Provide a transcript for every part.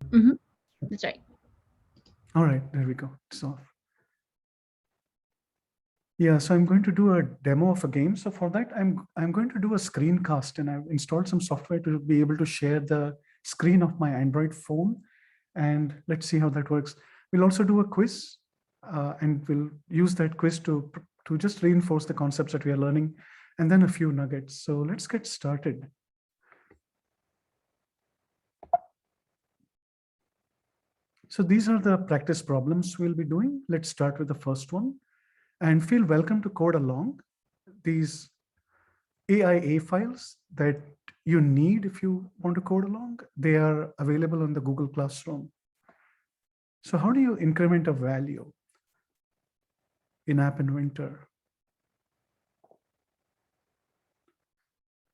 That's right. All right, there we go. It's off. Yeah, so I'm going to do a demo of a game. So for that, I'm going to do a screencast, and I've installed some software to be able to share the screen of my Android phone. And let's see how that works. We'll also do a quiz, and we'll use that quiz to just reinforce the concepts that we are learning, and then a few nuggets. So let's get started. So these are the practice problems we'll be doing. Let's start with the first one, and feel welcome to code along. These AIA files that you need if you want to code along, they are available on the Google Classroom. So how do you increment a value in App Inventor?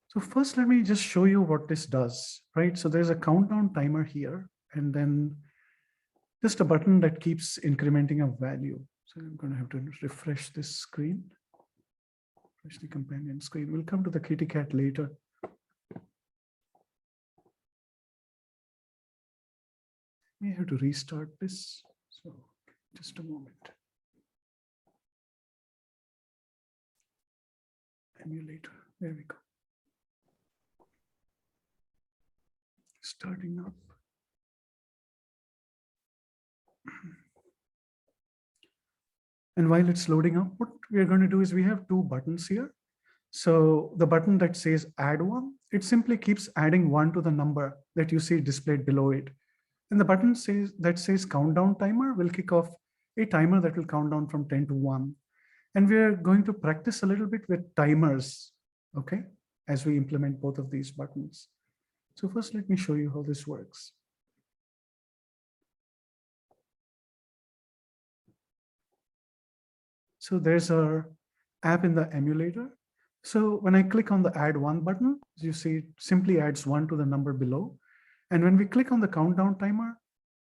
So first, let me just show you what this does, right? So there's a countdown timer here, and then just a button that keeps incrementing a value. So I'm going to have to refresh this screen, refresh the companion screen. We'll come to the kitty cat later. May have to restart this. So just a moment. Emulator, there we go. Starting up. And while it's loading up, what we are going to do is we have two buttons here. So the button that says add one, it simply keeps adding one to the number that you see displayed below it. And the button that says countdown timer will kick off a timer that will count down from 10 to 1. And we're going to practice a little bit with timers, okay, as we implement both of these buttons. So first, let me show you how this works. So there's our app in the emulator. So when I click on the add one button, you see it simply adds one to the number below. And when we click on the countdown timer,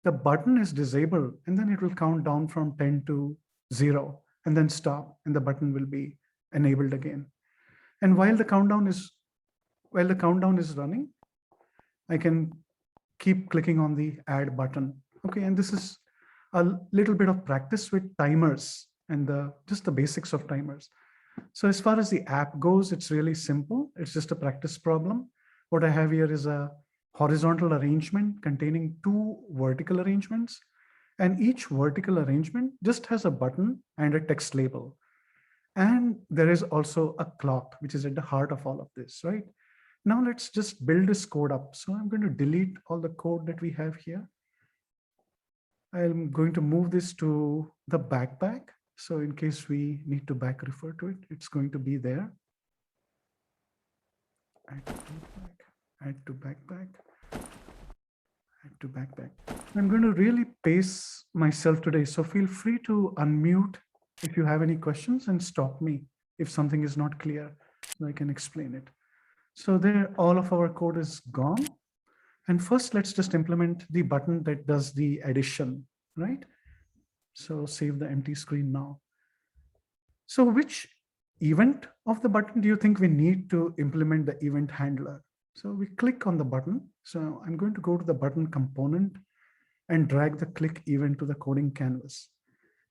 the button is disabled, and then it will count down from 10 to 0 and then stop, and the button will be enabled again. And while the countdown is running, I can keep clicking on the add button. Okay, and this is a little bit of practice with timers and just the basics of timers. So as far as the app goes, it's really simple. It's just a practice problem. What I have here is a horizontal arrangement containing two vertical arrangements. And each vertical arrangement just has a button and a text label. And there is also a clock, which is at the heart of all of this, right? Now let's just build this code up. So I'm going to delete all the code that we have here. I'm going to move this to the backpack. So in case we need to back refer to it, it's going to be there. Add to backpack, add to backpack. I'm going to really pace myself today. So feel free to unmute if you have any questions and stop me if something is not clear, so I can explain it. So there, all of our code is gone. And first, let's just implement the button that does the addition, right? So save the empty screen now. So which event of the button do you think we need to implement the event handler? So we click on the button. So I'm going to go to the button component and drag the click event to the coding canvas.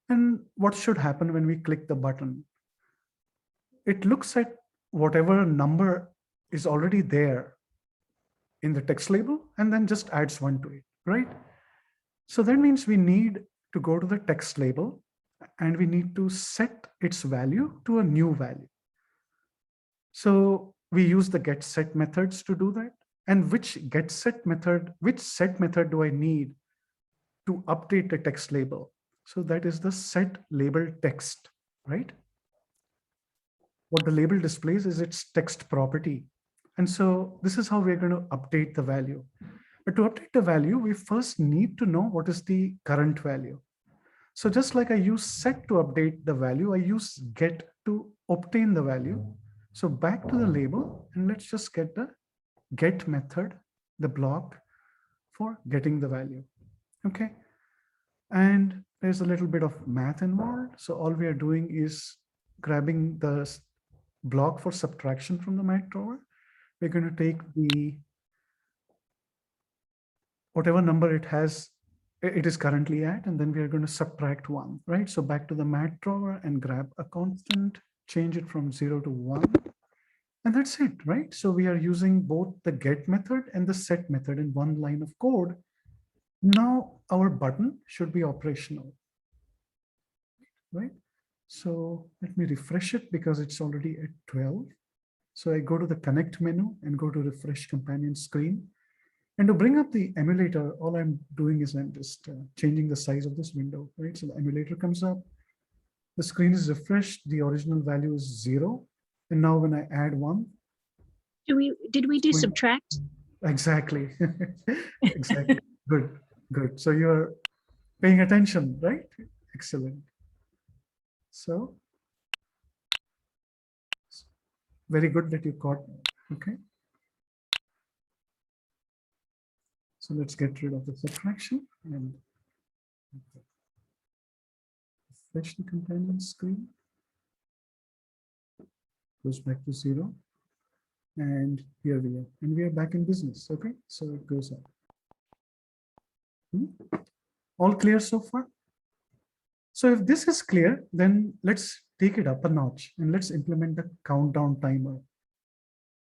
And what should happen when we click the button? It looks at whatever number is already there in the text label and then just adds one to it, right? So that means we need to go to the text label and we need to set its value to a new value. So we use the get set methods to do that. And which set method do I need to update the text label? So that is the set label text, right? What the label displays is its text property. And so this is how we're going to update the value. But to update the value, we first need to know what is the current value. So just like I use set to update the value, I use get to obtain the value. So back to the label, and let's just get the get method, the block for getting the value. Okay. And there's a little bit of math involved. So all we are doing is grabbing the block for subtraction from the math drawer. We're going to take the whatever number it has, it is currently at, and then we are going to subtract 1, right? So back to the mat drawer and grab a constant, change it from 0 to 1. And that's it, right? So we are using both the get method and the set method in one line of code. Now our button should be operational, right? So let me refresh it because it's already at 12. So I go to the connect menu and go to refresh companion screen. And to bring up the emulator, all I'm doing is I'm just changing the size of this window, right? So the emulator comes up, the screen is refreshed, the original value is 0. And now when I add 1. Did we do subtract? Exactly. Exactly. Good, good. So you're paying attention, right? Excellent. So very good that you caught, okay? So let's get rid of the subtraction and refresh the companion screen. Goes back to 0. And here we are. And we are back in business, okay? So it goes up. All clear so far? So if this is clear, then let's take it up a notch and let's implement the countdown timer.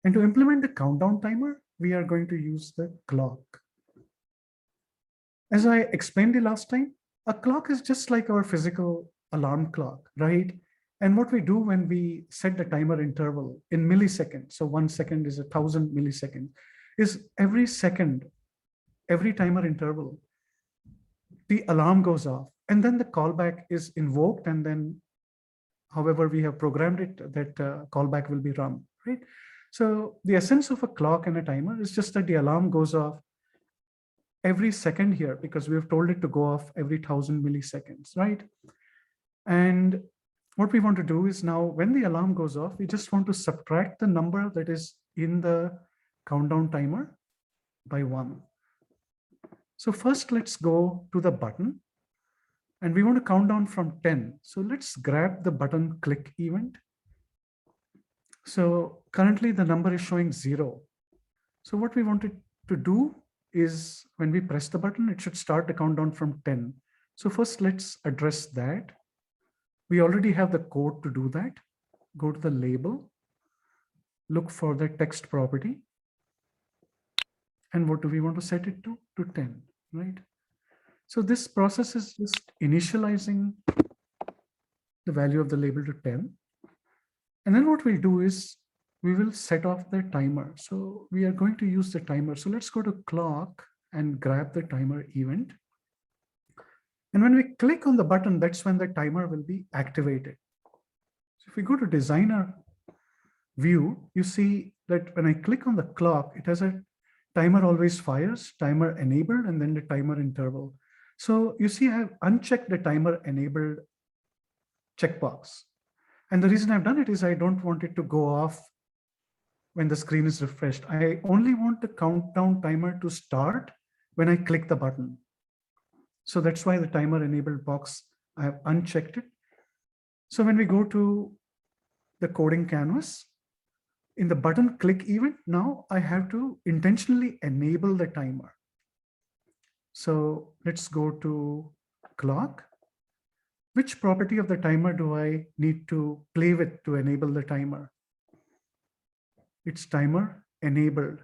And to implement the countdown timer, we are going to use the clock. As I explained the last time, a clock is just like our physical alarm clock, right? And what we do when we set the timer interval in milliseconds, so 1 second is 1,000 milliseconds, is every second, every timer interval, the alarm goes off and then the callback is invoked, and then however we have programmed it, that callback will be run, right? So the essence of a clock and a timer is just that the alarm goes off every second here because we have told it to go off every 1,000 milliseconds, right? And what we want to do is now when the alarm goes off, we just want to subtract the number that is in the countdown timer by 1. So first let's go to the button and we want to count down from 10. So let's grab the button click event. So currently the number is showing 0. So what we wanted to do is when we press the button, it should start the countdown from 10. So first let's address that. We already have the code to do that. Go to the label, look for the text property. And what do we want to set it to? To 10, right? So this process is just initializing the value of the label to 10. And then what we'll do is we will set off the timer. So we are going to use the timer. So let's go to clock and grab the timer event. And when we click on the button, that's when the timer will be activated. So if we go to designer view, you see that when I click on the clock, it has a timer always fires, timer enabled, and then the timer interval. So you see, I have unchecked the timer enabled checkbox. And the reason I've done it is I don't want it to go off when the screen is refreshed. I only want the countdown timer to start when I click the button. So that's why the timer enabled box, I have unchecked it. So when we go to the coding canvas, in the button click event, now I have to intentionally enable the timer. So let's go to clock. Which property of the timer do I need to play with to enable the timer? It's timer enabled.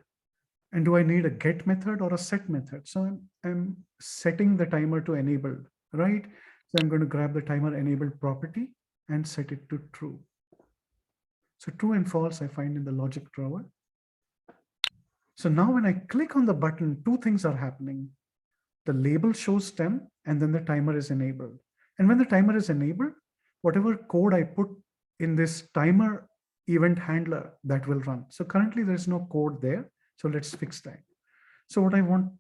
And do I need a get method or a set method? So I'm setting the timer to enabled, right? So I'm going to grab the timer enabled property and set it to true. So true and false I find in the logic drawer. So now when I click on the button, two things are happening. The label shows 10 and then the timer is enabled. And when the timer is enabled, whatever code I put in this timer event handler, that will run. So currently there's no code there. So let's fix that. So what I want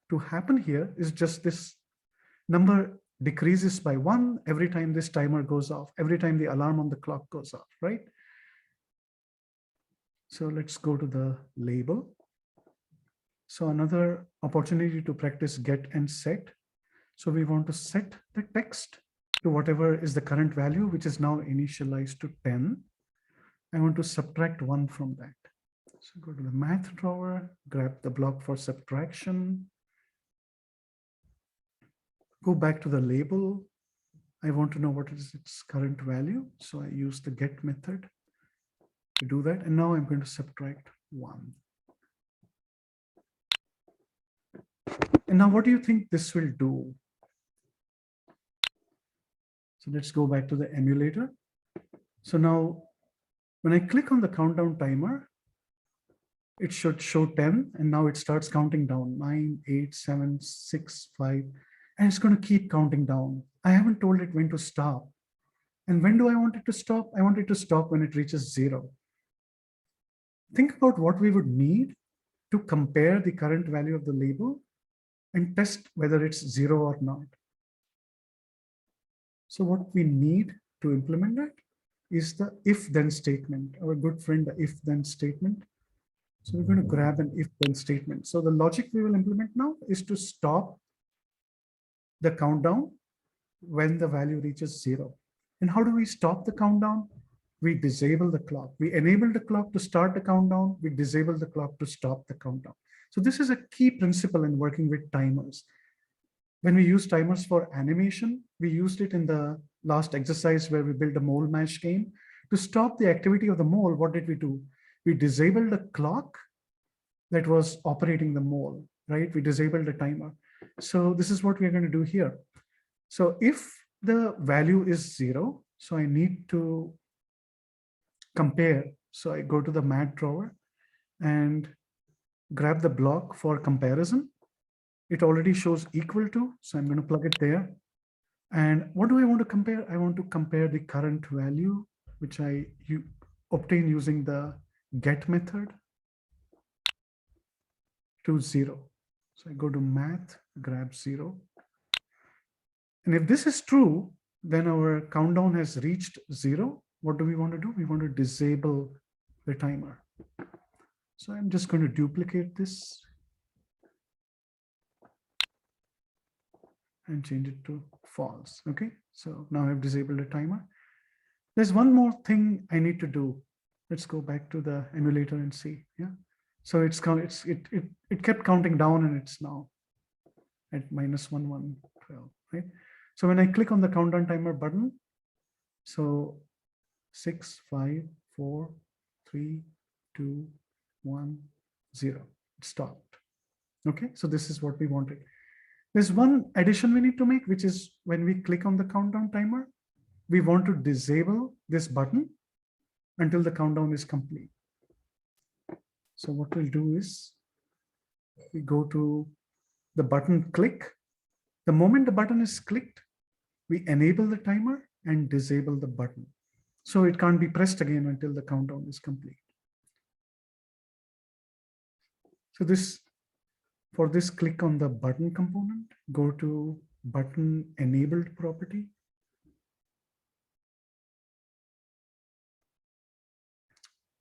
to happen here is just this number decreases by 1 every time this timer goes off, every time the alarm on the clock goes off, right? So let's go to the label. So another opportunity to practice get and set. So we want to set the text to whatever is the current value, which is now initialized to 10. I want to subtract 1 from that. So go to the math drawer, grab the block for subtraction, go back to the label. I want to know what is its current value. So I use the get method to do that. And now I'm going to subtract 1. And now what do you think this will do? So let's go back to the emulator. So now when I click on the countdown timer, it should show 10, and now it starts counting down 9, 8, 7, 6, 5, and it's going to keep counting down. I haven't told it when to stop. And when do I want it to stop? I want it to stop when it reaches 0. Think about what we would need to compare the current value of the label and test whether it's 0 or not. So what we need to implement that is the if-then statement, our good friend, the if-then statement. So we're going to grab an if-then statement. So the logic we will implement now is to stop the countdown when the value reaches 0. And how do we stop the countdown? We disable the clock. We enable the clock to start the countdown. We disable the clock to stop the countdown. So this is a key principle in working with timers. When we use timers for animation, we used it in the last exercise where we built a mole match game. To stop the activity of the mole, what did we do? We disabled the clock that was operating the mole, right? We disabled the timer. So this is what we're going to do here. So if the value is 0, so I need to compare. So I go to the mat drawer and grab the block for comparison. It already shows equal to, so I'm going to plug it there. And what do I want to compare? I want to compare the current value, which I obtain using the get method, to 0. So I go to math, grab 0. And if this is true, then our countdown has reached 0. What do we want to do? We want to disable the timer. So I'm just going to duplicate this and change it to false. Okay, so now I've disabled the timer. There's one more thing I need to do. Let's go back to the emulator and see. Yeah, so it kept counting down, and it's now at -1112. Right. So when I click on the countdown timer button, so 6, 5, 4, 3, 2, 1, 0. It stopped. Okay, so this is what we wanted. There's one addition we need to make, which is when we click on the countdown timer, we want to disable this button until the countdown is complete. So what we'll do is we go to the button click. The moment the button is clicked, we enable the timer and disable the button. So it can't be pressed again until the countdown is complete. So for this, click on the button component, go to button enabled property.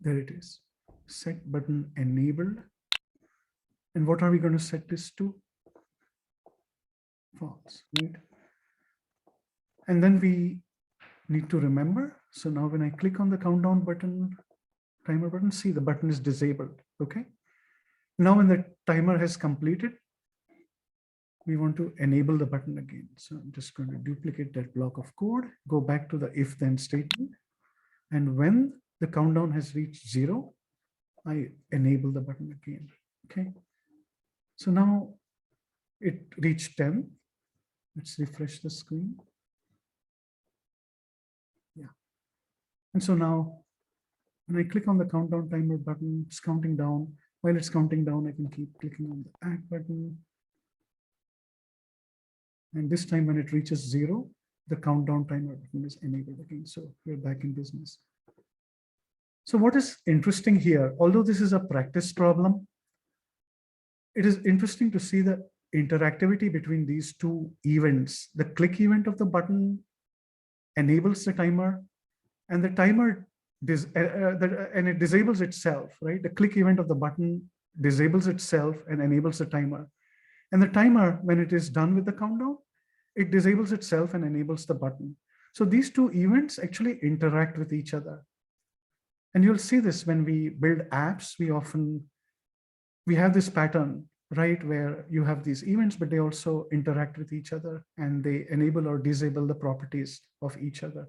There it is, set button enabled. And what are we going to set this to? False, right? And then we need to remember. So now when I click on the countdown button, timer button, see the button is disabled, okay? Now when the timer has completed, we want to enable the button again. So I'm just going to duplicate that block of code, go back to the if-then statement. And when the countdown has reached 0, I enable the button again, okay? So now it reached 10. Let's refresh the screen. Yeah. And so now when I click on the countdown timer button, it's counting down. While it's counting down, I can keep clicking on the add button. And this time when it reaches 0, the countdown timer button is enabled again. So we're back in business. So what is interesting here, although this is a practice problem, it is interesting to see the interactivity between these two events. The click event of the button enables the timer, and the timer and it disables itself, right? The click event of the button disables itself and enables the timer. And the timer, when it is done with the countdown, it disables itself and enables the button. So these two events actually interact with each other. And you'll see this when we build apps, we have this pattern. right, where you have these events, but they also interact with each other and they enable or disable the properties of each other.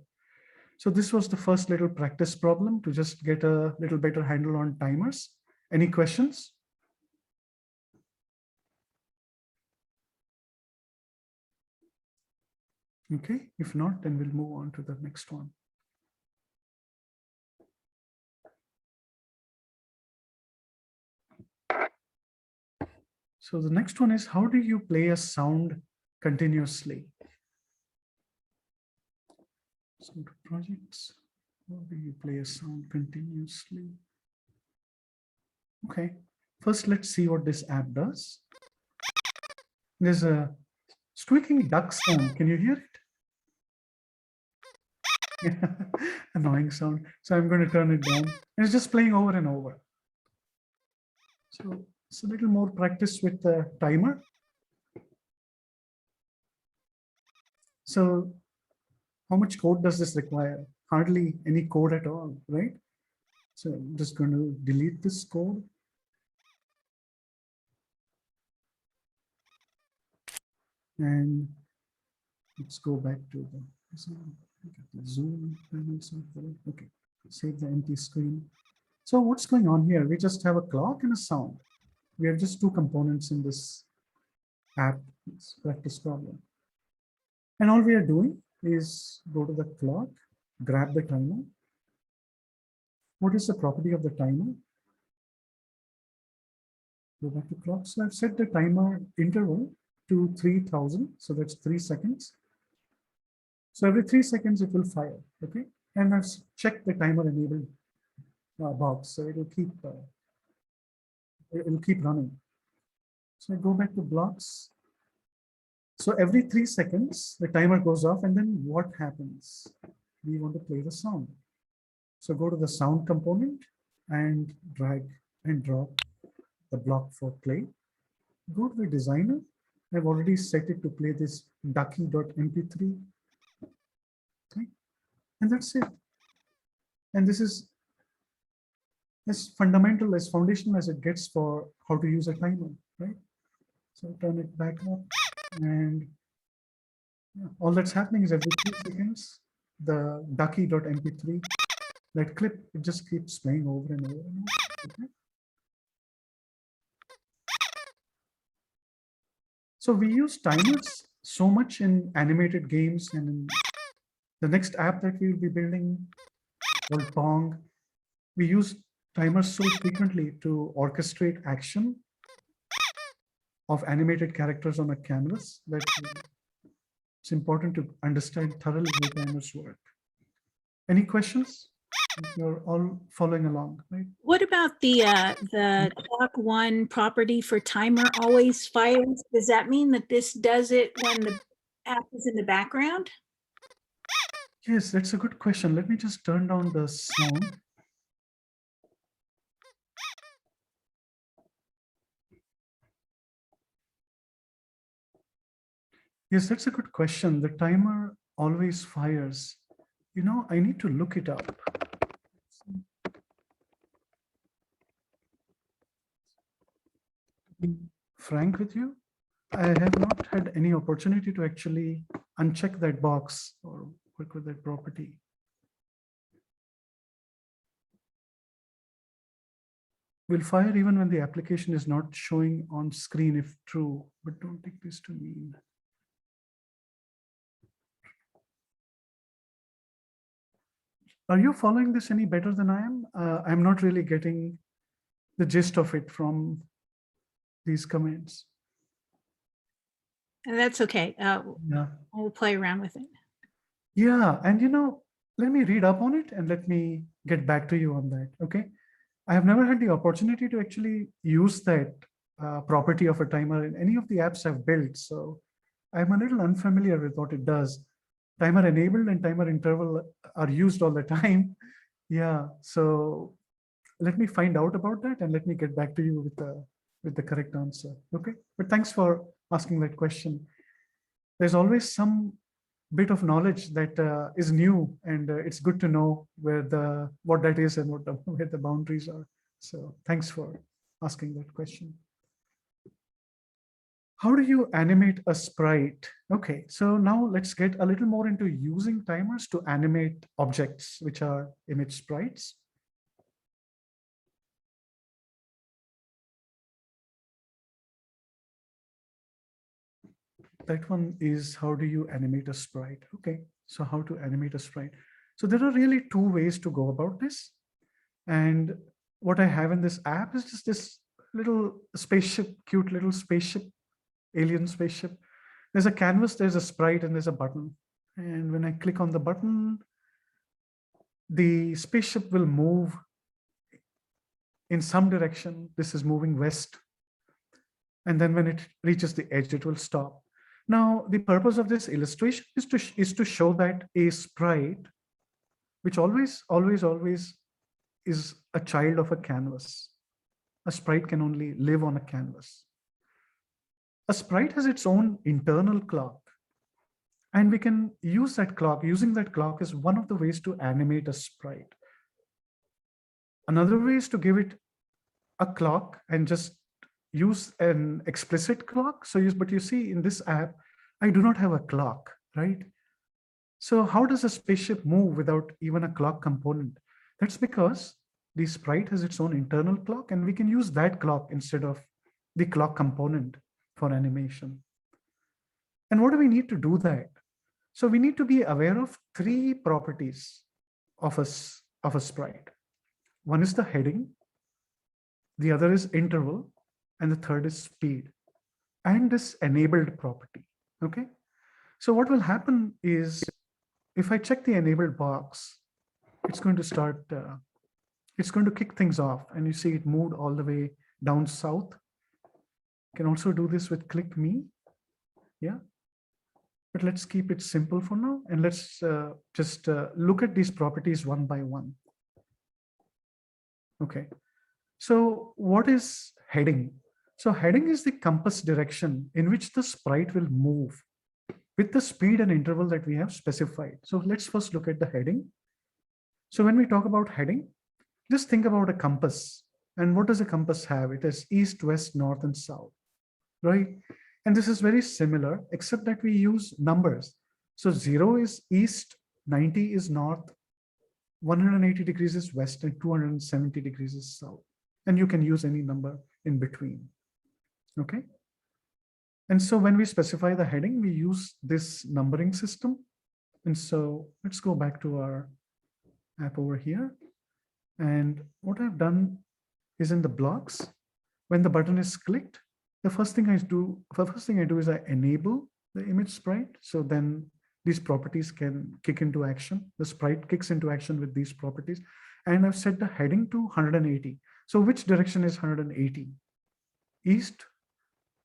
So this was the first little practice problem to just get a little better handle on timers. Any questions? Okay, if not, then we'll move on to the next one. So the next one is, how do you play a sound continuously? So to projects, how do you play a sound continuously? Okay, first let's see what this app does. There's a squeaking duck sound. Can you hear it? Annoying sound. So I'm going to turn it down. And it's just playing over and over. So it's a little more practice with the timer. So how much code does this require? Hardly any code at all, right? So I'm just going to delete this code. And let's go back to the Zoom. Okay, save the empty screen. So what's going on here? We just have a clock and a sound. We have just two components in this app, this practice problem. And all we are doing is go to the clock, grab the timer. What is the property of the timer? Go back to clock. So I've set the timer interval to 3000. So that's 3 seconds. So every 3 seconds it will fire. Okay. And I've checked the timer enabled box. So it'll keep running. So I go back to blocks. So every 3 seconds, the timer goes off, and then what happens? We want to play the sound. So go to the sound component and drag and drop the block for play. Go to the designer. I've already set it to play this ducky.mp3. Okay. And that's it. And this is as fundamental, as foundational as it gets for how to use a timer, right? So turn it back up, and all that's happening is every 3 seconds, the ducky.mp3, that clip, it just keeps playing over and over and over. Okay? So we use timers so much in animated games, and in the next app that we will be building called Pong, we use timers so frequently to orchestrate action of animated characters on a canvas that it's important to understand thoroughly how timers work. Any questions? You're all following along, right? What about the clock one property for timer always fires? Does that mean that this does it when the app is in the background? Yes, that's a good question. Let me just turn down the sound. Yes, that's a good question. The timer always fires. You know, I need to look it up. Frank with you, I have not had any opportunity to actually uncheck that box or work with that property. Will fire even when the application is not showing on screen if true, but don't take this to mean. Are you following this any better than I am? I'm not really getting the gist of it from these comments. And that's okay. Yeah. We'll play around with it. Yeah, and you know, let me read up on it and let me get back to you on that. Okay. I have never had the opportunity to actually use that property of a timer in any of the apps I've built. So I'm a little unfamiliar with what it does. Timer enabled and timer interval are used all the time. Yeah, so let me find out about that and let me get back to you with the correct answer. Okay, but thanks for asking that question. There's always some bit of knowledge that is new, and it's good to know what that is and where the boundaries are. So thanks for asking that question. How do you animate a sprite? Okay, so now let's get a little more into using timers to animate objects, which are image sprites. That one is how do you animate a sprite? Okay, so how to animate a sprite. So there are really two ways to go about this. And what I have in this app is just this little spaceship, cute little spaceship, alien spaceship. There's a canvas, there's a sprite, and there's a button. And when I click on the button, the spaceship will move in some direction. This is moving west. And then when it reaches the edge, it will stop. Now, the purpose of this illustration is to show that a sprite, which always is a child of a canvas. A sprite can only live on a canvas. A sprite has its own internal clock. And we can use that clock. Using that clock is one of the ways to animate a sprite. Another way is to give it a clock and just use an explicit clock. But you see in this app, I do not have a clock, right? So how does a spaceship move without even a clock component? That's because the sprite has its own internal clock, and we can use that clock instead of the clock component for animation. And what do we need to do that? So we need to be aware of three properties of a sprite. One is the heading, the other is interval, and the third is speed, and this enabled property, okay? So what will happen is, if I check the enabled box, it's going to start, it's going to kick things off, and you see it moved all the way down south. You can also do this with click me, yeah? But let's keep it simple for now, and let's just look at these properties one by one. Okay, so what is heading? So heading is the compass direction in which the sprite will move with the speed and interval that we have specified. So let's first look at the heading. So when we talk about heading, just think about a compass. And what does a compass have? It has east, west, north, and south, right? And this is very similar, except that we use numbers. So 0 is east, 90 is north, 180 degrees is west, and 270 degrees is south. And you can use any number in between, okay? And so when we specify the heading, we use this numbering system. And so let's go back to our app over here. And what I've done is in the blocks, when the button is clicked, the first thing I do is I enable the image sprite. So then these properties can kick into action. The sprite kicks into action with these properties. And I've set the heading to 180. So which direction is 180? East,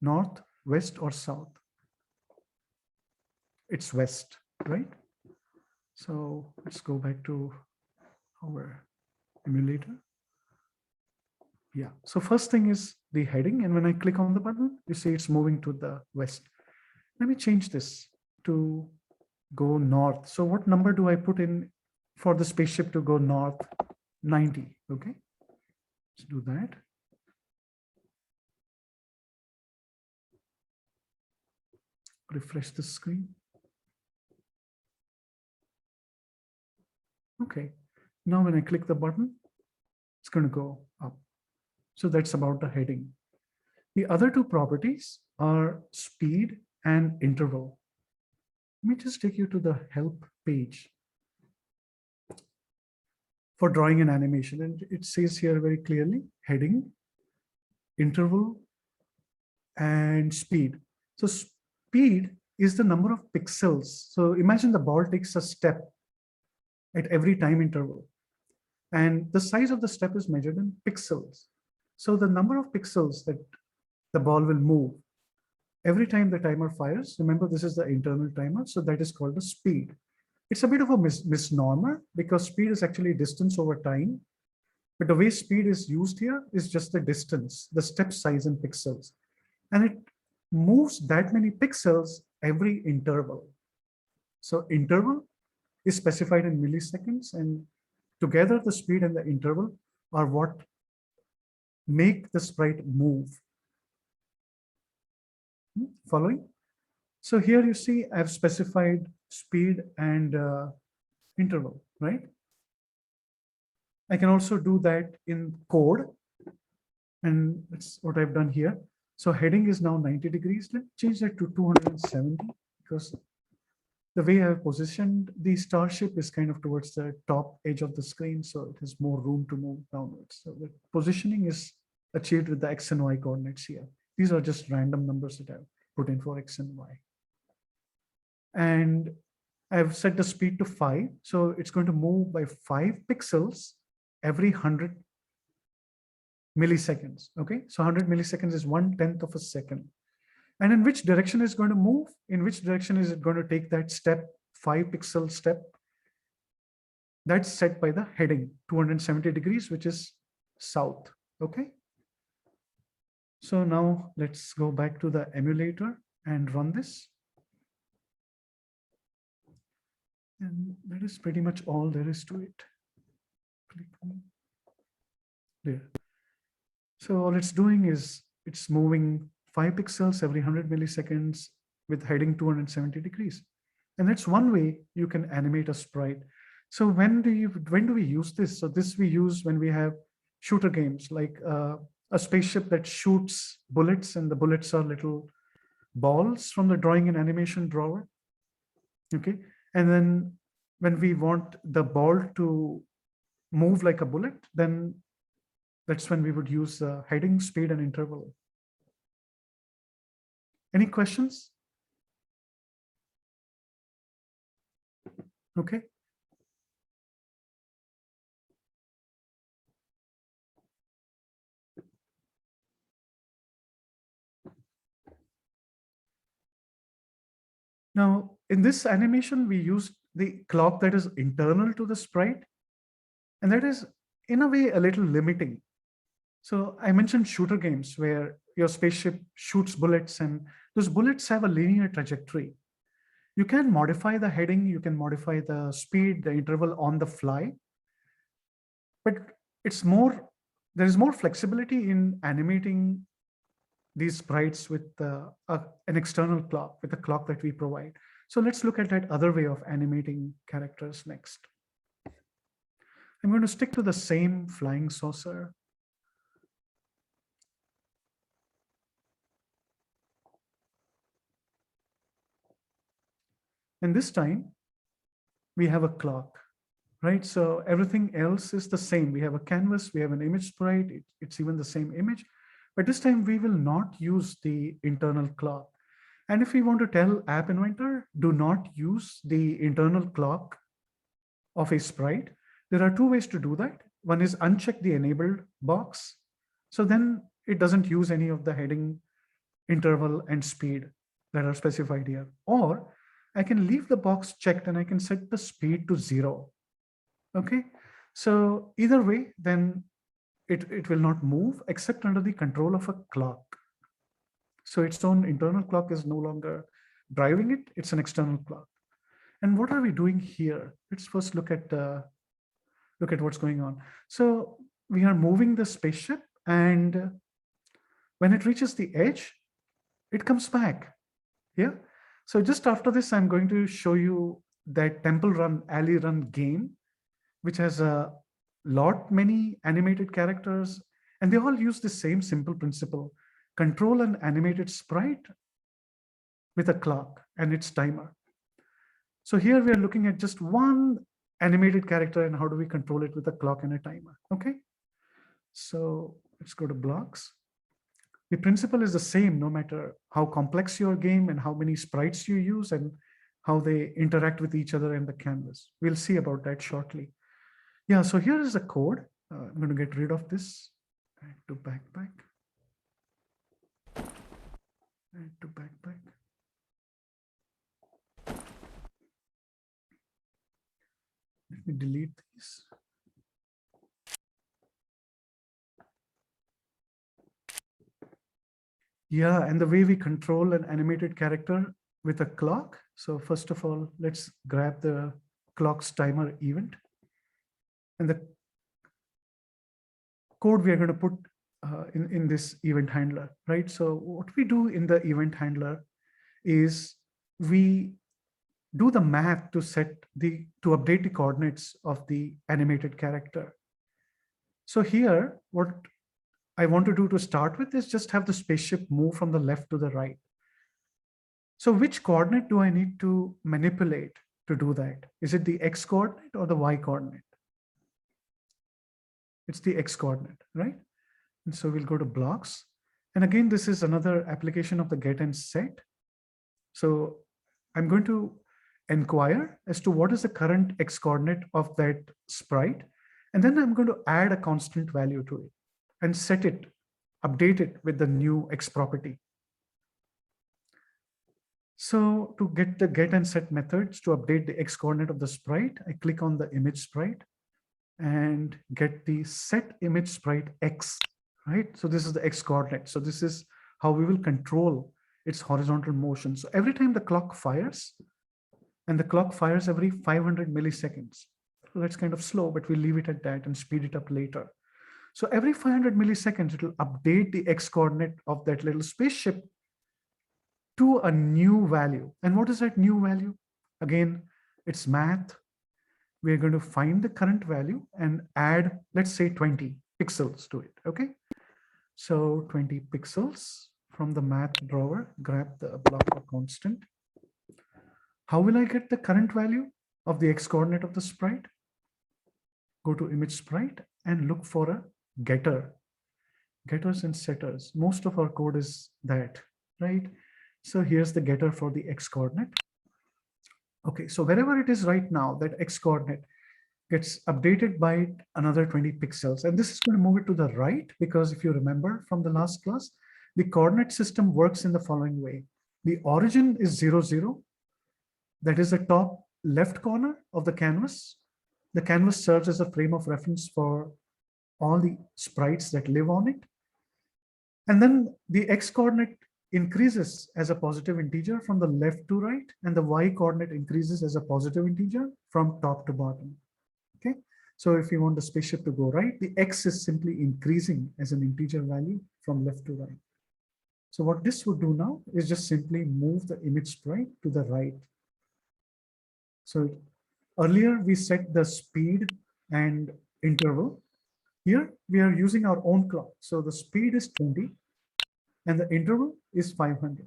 north, west, or south? It's west, right? So let's go back to our emulator. Yeah, so first thing is the heading, and when I click on the button, you see it's moving to the west. Let me change this to go north. So what number do I put in for the spaceship to go north? 90, okay? Let's do that. Refresh the screen. Okay, now when I click the button, it's going to go up. So that's about the heading. The other two properties are speed and interval. Let me just take you to the help page for drawing an animation. And it says here very clearly, heading, interval, and speed. So speed is the number of pixels. So imagine the ball takes a step at every time interval. And the size of the step is measured in pixels. So the number of pixels that the ball will move every time the timer fires, remember this is the internal timer, so that is called the speed. It's a bit of a misnomer because speed is actually distance over time. But the way speed is used here is just the distance, the step size in pixels. And it moves that many pixels every interval. So interval is specified in milliseconds, and together the speed and the interval are what make the sprite move. Following? So here you see I've specified speed and interval, right? I can also do that in code. And that's what I've done here. So heading is now 90 degrees. Let's change that to 270 because the way I've positioned the starship is kind of towards the top edge of the screen. So it has more room to move downwards. So the positioning is achieved with the X and Y coordinates here. These are just random numbers that I've put in for X and Y. And I've set the speed to 5. So it's going to move by 5 pixels every 100 milliseconds. Okay, so 100 milliseconds is 1/10 of a second. And in which direction is going to move? In which direction is it going to take that step, 5 pixel step? That's set by the heading 270 degrees, which is south. Okay. So now let's go back to the emulator and run this. And that is pretty much all there is to it. Click there. So all it's doing is it's moving 5 pixels every 100 milliseconds with heading 270 degrees. And that's one way you can animate a sprite. So when do we use this? So this we use when we have shooter games like a spaceship that shoots bullets, and the bullets are little balls from the drawing and animation drawer. Okay. And then when we want the ball to move like a bullet, then that's when we would use heading, speed, and interval. Any questions? Okay. Now, in this animation, we use the clock that is internal to the sprite. And that is, in a way, a little limiting. So I mentioned shooter games where your spaceship shoots bullets and those bullets have a linear trajectory. You can modify the heading, you can modify the speed, the interval on the fly, but there is more flexibility in animating these sprites with an external clock, with a clock that we provide. So let's look at that other way of animating characters next. I'm going to stick to the same flying saucer. And this time we have a clock, right? So everything else is the same. We have a canvas, we have an image sprite, it's even the same image, but this time we will not use the internal clock. And if we want to tell App Inventor, do not use the internal clock of a sprite, there are two ways to do that. One is uncheck the enabled box. So then it doesn't use any of the heading, interval, and speed that are specified here. Or I can leave the box checked and I can set the speed to 0. Okay, so either way, then it will not move except under the control of a clock. So its own internal clock is no longer driving it, it's an external clock. And what are we doing here? Let's first look at what's going on. So we are moving the spaceship, and when it reaches the edge, it comes back. Yeah. So just after this, I'm going to show you that Temple Run, Alley Run game, which has many animated characters, and they all use the same simple principle: control an animated sprite with a clock and its timer. So here we are looking at just one animated character and how do we control it with a clock and a timer. Okay, so let's go to blocks. The principle is the same no matter how complex your game and how many sprites you use and how they interact with each other in the canvas. We'll see about that shortly. Yeah, so here is the code. I'm going to get rid of this. Add to backpack. Add to backpack. Let me delete these. Yeah, and the way we control an animated character with a clock. So first of all, let's grab the clock's timer event. And the code we are going to put in this event handler, right? So what we do in the event handler is we do the math to update the coordinates of the animated character. So here, what I want to do to start with is just have the spaceship move from the left to the right. So which coordinate do I need to manipulate to do that? Is it the X coordinate or the Y coordinate? It's the X coordinate, right? And so we'll go to blocks. And again, this is another application of the get and set. So I'm going to inquire as to what is the current X coordinate of that sprite. And then I'm going to add a constant value to it and set it, update it with the new X property. So to get the get and set methods to update the X coordinate of the sprite, I click on the image sprite and get the set image sprite X, right? So this is the X coordinate. So this is how we will control its horizontal motion. So every time the clock fires, and the clock fires every 500 milliseconds. So that's kind of slow, but we'll leave it at that and speed it up later. So every 500 milliseconds, it will update the X coordinate of that little spaceship to a new value. And what is that new value? Again, it's math. We're going to find the current value and add, let's say 20 pixels to it, okay? So 20 pixels from the math drawer, grab the block of constant. How will I get the current value of the X coordinate of the sprite? Go to image sprite and look for a getter. Getters and setters. Most of our code is that, right? So here's the getter for the X coordinate. Okay, so wherever it is right now, that X coordinate gets updated by another 20 pixels. And this is going to move it to the right, because if you remember from the last class, the coordinate system works in the following way. The origin is 0, 0. That is the top left corner of the canvas. The canvas serves as a frame of reference for all the sprites that live on it. And then the X coordinate increases as a positive integer from the left to right, and the Y coordinate increases as a positive integer from top to bottom. Okay, so if you want the spaceship to go right, the X is simply increasing as an integer value from left to right. So what this would do now is just simply move the image sprite to the right. So earlier we set the speed and interval. Here we are using our own clock. So the speed is 20 and the interval is 500.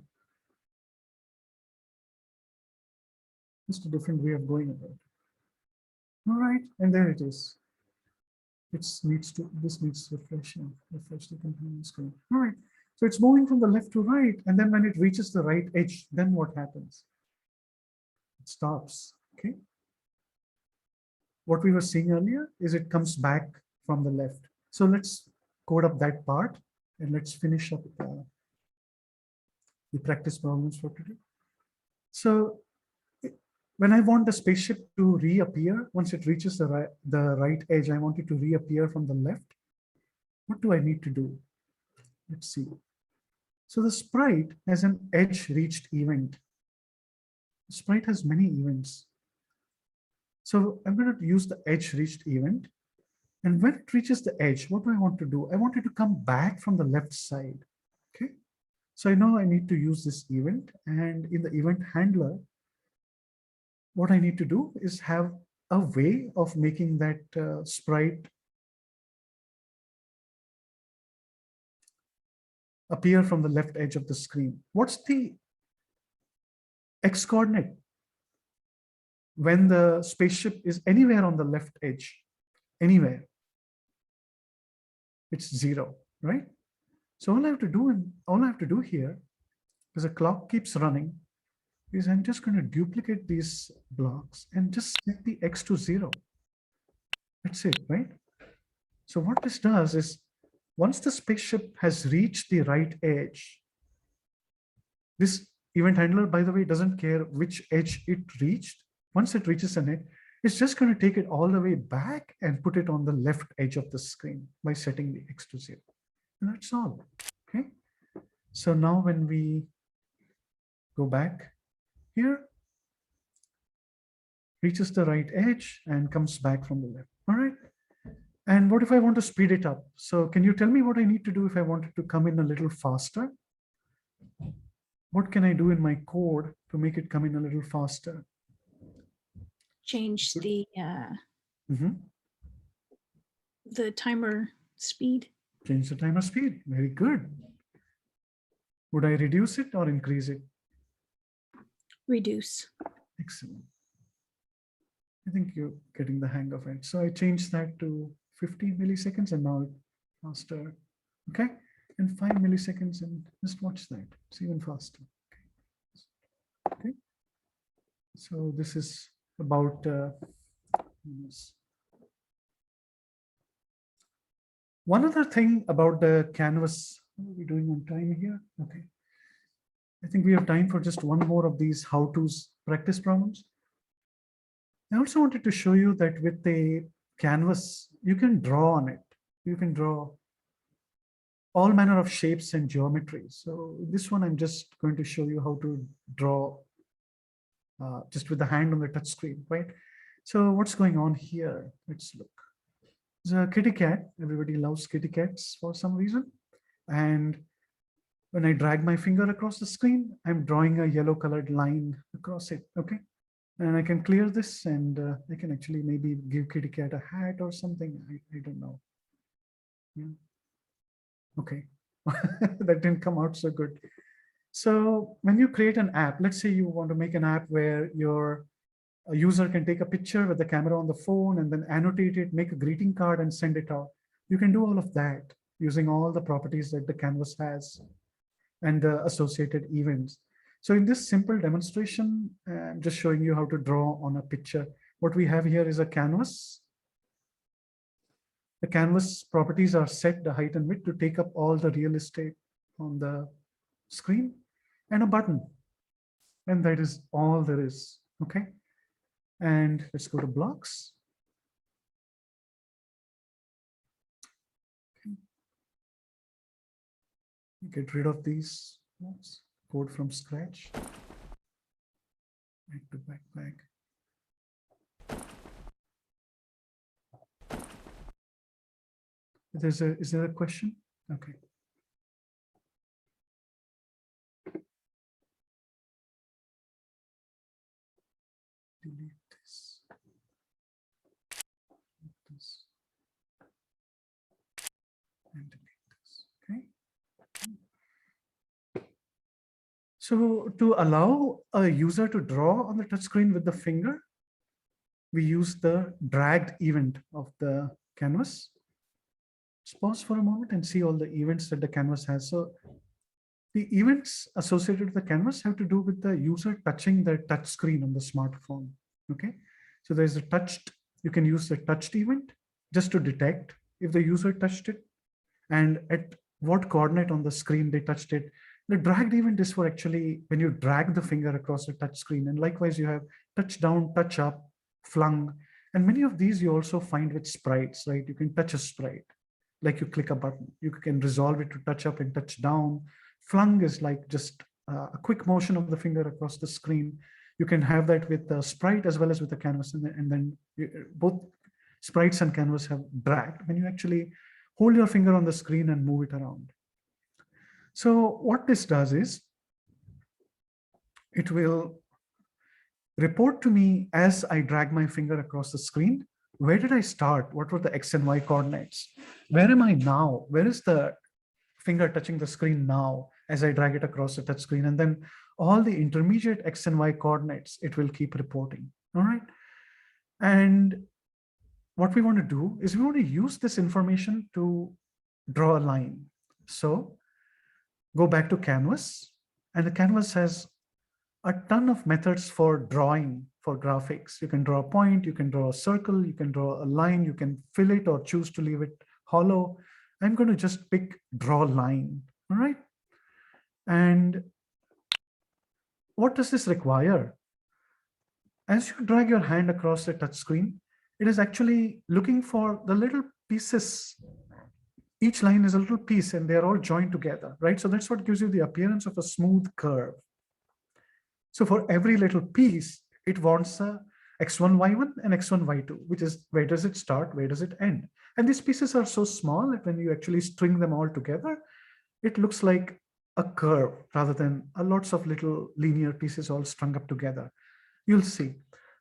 Just a different way of going about it. All right, and there it is. This needs refreshing. Refresh the companion screen. All right, so it's moving from the left to right, and then when it reaches the right edge, then what happens? It stops. Okay. What we were seeing earlier is it comes back from the left. So let's code up that part and let's finish up the practice problems for today. So when I want the spaceship to reappear, once it reaches the right edge, I want it to reappear from the left. What do I need to do? Let's see. So the sprite has an edge reached event. The sprite has many events. So I'm going to use the edge reached event. And when it reaches the edge, what do I want to do? I want it to come back from the left side. Okay. So I know I need to use this event, and in the event handler, what I need to do is have a way of making that sprite appear from the left edge of the screen. What's the X coordinate when the spaceship is anywhere on the left edge? Anywhere. It's 0, right? So all I have to do here, because the clock keeps running, is I'm just going to duplicate these blocks and just set the X to 0. That's it, right? So what this does is, once the spaceship has reached the right edge, this event handler, by the way, doesn't care which edge it reached. Once it reaches an edge, it's just going to take it all the way back and put it on the left edge of the screen by setting the X to 0. And that's all, okay? So now when we go back here, reaches the right edge and comes back from the left, all right? And what if I want to speed it up? So can you tell me what I need to do if I wanted to come in a little faster? What can I do in my code to make it come in a little faster? Change the Mhm. timer speed. Change the timer speed. Very good. Would I reduce it or increase it? Reduce. Excellent. I think you're getting the hang of it. So I changed that to 50 milliseconds and now it's faster. Okay. And 5 milliseconds and just watch that. It's even faster. Okay. So this is about one other thing about the canvas. What are we doing on time here? Okay. I think we have time for just one more of these how-tos practice problems. I also wanted to show you that with the canvas, you can draw on it. You can draw all manner of shapes and geometries. So this one, I'm just going to show you how to draw just with the hand on the touch screen, right? So what's going on here? Let's look. There's a kitty cat. Everybody loves kitty cats for some reason. And when I drag my finger across the screen, I'm drawing a yellow colored line across it, okay? And I can clear this and I can actually maybe give kitty cat a hat or something. I don't know. Yeah. Okay, that didn't come out so good. So when you create an app, let's say you want to make an app where a user can take a picture with the camera on the phone and then annotate it, make a greeting card and send it out. You can do all of that using all the properties that the canvas has and the associated events. So in this simple demonstration, I'm just showing you how to draw on a picture. What we have here is a canvas. The canvas properties are set, the height and width, to take up all the real estate on the screen, and a button. And that is all there is, okay? And let's go to blocks. Okay. Get rid of these blocks, code from scratch. Back to backpack. Is there a question? Okay. Delete this. This. And delete this. Okay. So to allow a user to draw on the touchscreen with the finger, we use the dragged event of the canvas. Let's pause for a moment and see all the events that the canvas has. So the events associated with the canvas have to do with the user touching the touch screen on the smartphone. Okay, so there's a touched, you can use the touched event just to detect if the user touched it and at what coordinate on the screen they touched it. The dragged event is for actually when you drag the finger across the touch screen, and likewise you have touch down, touch up, flung, and many of these you also find with sprites, right? You can touch a sprite, like you click a button, you can resolve it to touch up and touch down. Flung is like just a quick motion of the finger across the screen. You can have that with the sprite as well as with the canvas, and then both sprites and canvas have dragged when you actually hold your finger on the screen and move it around. So what this does is it will report to me as I drag my finger across the screen. Where did I start? What were the X and Y coordinates? Where am I now? Where is the finger touching the screen now as I drag it across the touch screen? And then all the intermediate X and Y coordinates, it will keep reporting. All right. And what we want to do is we want to use this information to draw a line. So go back to canvas, and the canvas has a ton of methods for drawing, for graphics. You can draw a point, you can draw a circle, you can draw a line, you can fill it or choose to leave it hollow. I'm going to just pick draw line, all right? And what does this require? As you drag your hand across the touch screen, it is actually looking for the little pieces. Each line is a little piece and they're all joined together, right? So that's what gives you the appearance of a smooth curve. So for every little piece, it wants a x1, y1 and x1, y2, which is where does it start, where does it end? And these pieces are so small that when you actually string them all together, it looks like a curve rather than a lots of little linear pieces all strung up together. You'll see.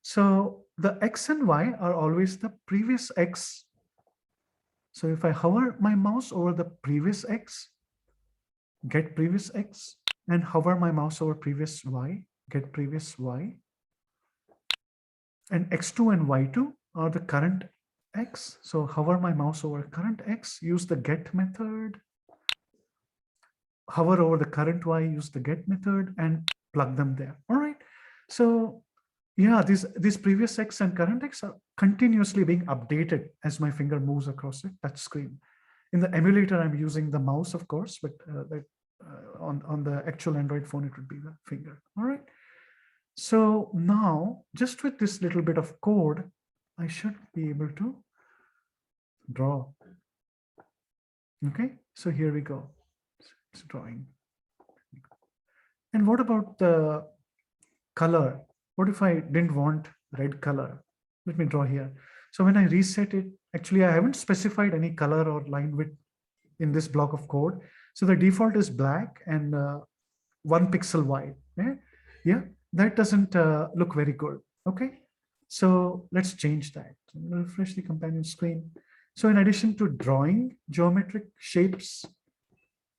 So the x and y are always the previous x. So if I hover my mouse over the previous x, get previous x, and hover my mouse over previous y, get previous y. And x2 and y2 are the current x. So hover my mouse over current x, use the get method. Hover over the current y, use the get method, and plug them there. All right. So yeah, these previous x and current x are continuously being updated as my finger moves across the touch screen. In the emulator, I'm using the mouse, of course, but on the actual Android phone, it would be the finger. All right. So now, just with this little bit of code, I should be able to draw. Okay, so here we go. It's drawing. And what about the color? What if I didn't want red color? Let me draw here. So when I reset it, actually, I haven't specified any color or line width in this block of code. So the default is black and 1 pixel wide. Yeah, that doesn't look very good. Okay, so let's change that. Refresh the companion screen. So in addition to drawing geometric shapes,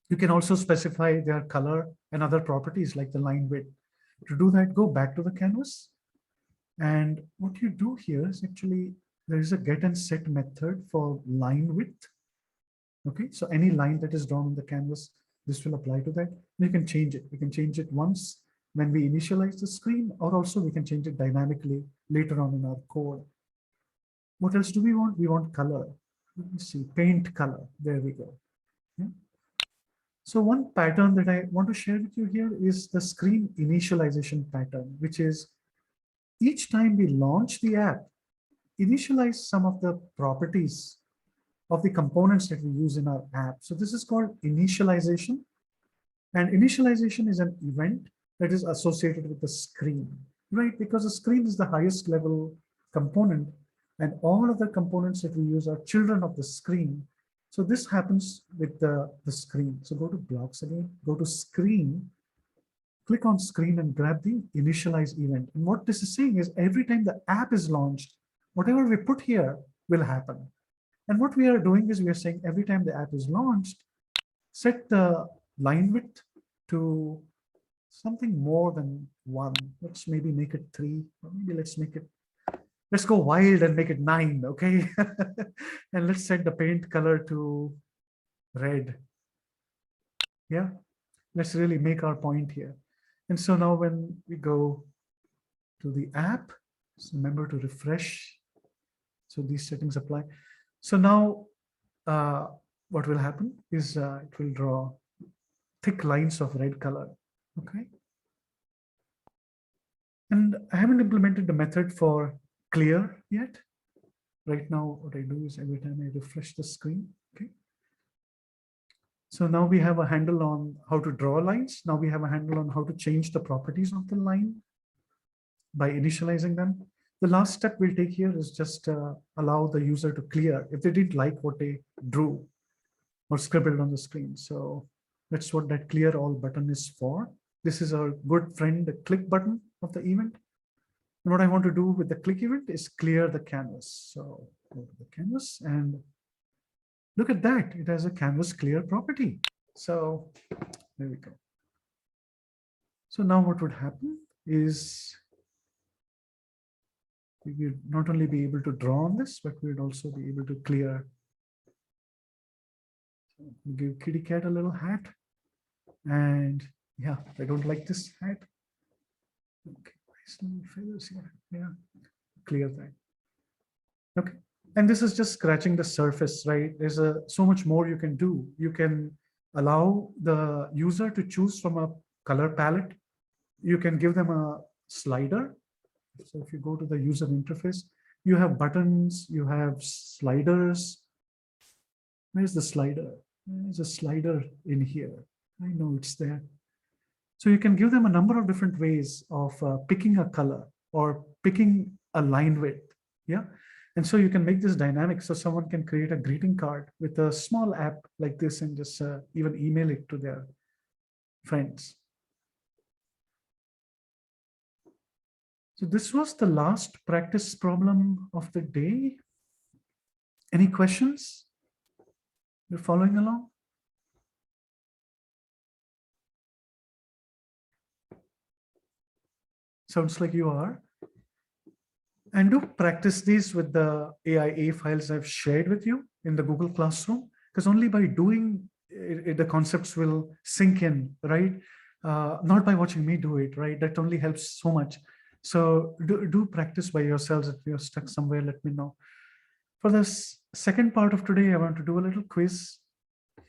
you can also specify their color and other properties like the line width. To do that, go back to the canvas. And what you do here is actually, there is a get and set method for line width. Okay, so any line that is drawn on the canvas, this will apply to that. You can change it. We can change it once when we initialize the screen, or also we can change it dynamically later on in our code. What else do we want? We want color. Let me see, paint color. There we go. Yeah. So one pattern that I want to share with you here is the screen initialization pattern, which is each time we launch the app, initialize some of the properties of the components that we use in our app. So this is called initialization. And initialization is an event that is associated with the screen, right? Because the screen is the highest level component, and all of the components that we use are children of the screen. So this happens with the screen. So go to blocks again, go to screen, click on screen and grab the initialize event. And what this is saying is every time the app is launched, whatever we put here will happen. And what we are doing is we are saying every time the app is launched, set the line width to something more than 1. Let's maybe make it 3, or maybe let's go wild and make it 9, okay? And let's set the paint color to red. Yeah, let's really make our point here. And so now when we go to the app, so remember to refresh. So these settings apply. So now what will happen is it will draw thick lines of red color, okay? And I haven't implemented the method for clear yet. Right now, what I do is every time I refresh the screen, okay? So now we have a handle on how to draw lines. Now we have a handle on how to change the properties of the line by initializing them. The last step we'll take here is just allow the user to clear if they didn't like what they drew or scribbled on the screen. So that's what that clear all button is for. This is our good friend, the click button of the event. And what I want to do with the click event is clear the canvas. So go to the canvas and look at that. It has a canvas clear property. So there we go. So now what would happen is we would not only be able to draw on this, but we would also be able to clear. So give kitty cat a little hat. And yeah, I don't like this hat. Okay, some feathers here. Yeah, clear that. Okay, and this is just scratching the surface, right? There's so much more you can do. You can allow the user to choose from a color palette. You can give them a slider. So if you go to the user interface, you have buttons, you have sliders. Where's the slider? There's a slider in here. I know it's there. So you can give them a number of different ways of picking a color or picking a line width. Yeah. And so you can make this dynamic. So someone can create a greeting card with a small app like this and just even email it to their friends. So this was the last practice problem of the day. Any questions? You're following along? Sounds like you are. And do practice these with the AIA files I've shared with you in the Google Classroom, because only by doing it, the concepts will sink in, right? Not by watching me do it, right? That only helps so much. So do practice by yourselves. If you're stuck somewhere, let me know. For this second part of today, I want to do a little quiz.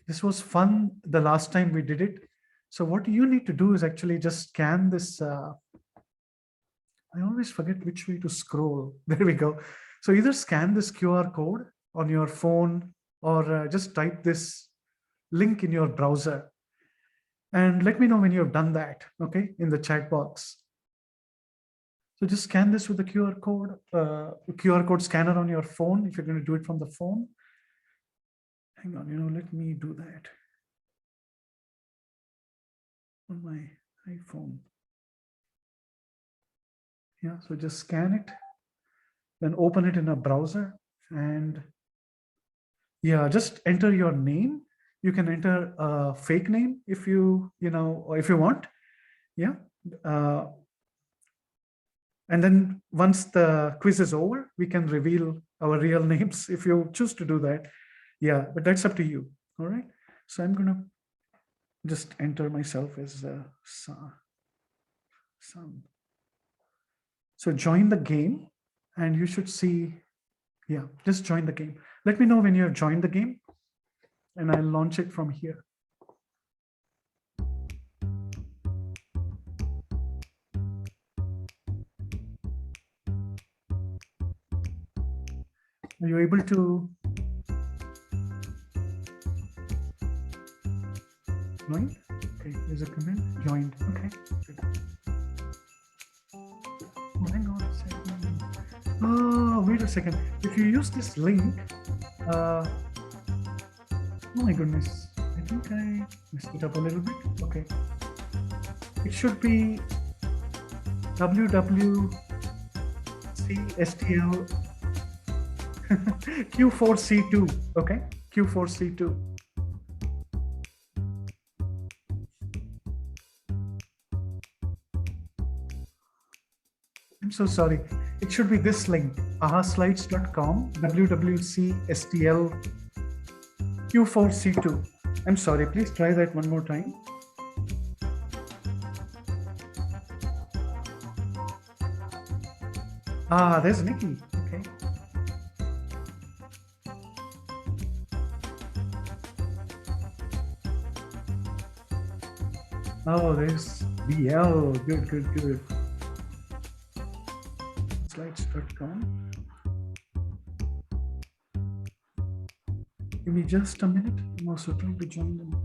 This was fun the last time we did it. So what you need to do is actually just scan this. I always forget which way to scroll. There we go. So either scan this QR code on your phone or just type this link in your browser. And let me know when you've done that, okay, in the chat box. So just scan this with the QR code scanner on your phone if you're going to do it from the phone. Hang on, let me do that on my iPhone. Yeah, so just scan it, then open it in a browser, and yeah, just enter your name. You can enter a fake name if you want. Yeah. And then once the quiz is over, we can reveal our real names if you choose to do that. Yeah, but that's up to you. All right. So I'm going to just enter myself as Sam. So join the game and you should see, yeah, just join the game. Let me know when you have joined the game and I'll launch it from here. Are you able to join? Okay, there's a comment, joined, okay. Good. Oh, hang on a second. Oh, wait a second. If you use this link, oh my goodness, I think I messed it up a little bit. Okay. It should be WWCSTL Q4C2, okay? Q4C2. I'm so sorry. It should be this link, ahaslides.com, WWCSTL Q4C2. I'm sorry, please try that one more time. Ah, there's Nikki. Okay. Oh, there's BL. Good, good, good. Slides.com. Give me just a minute. I'm also trying to join them.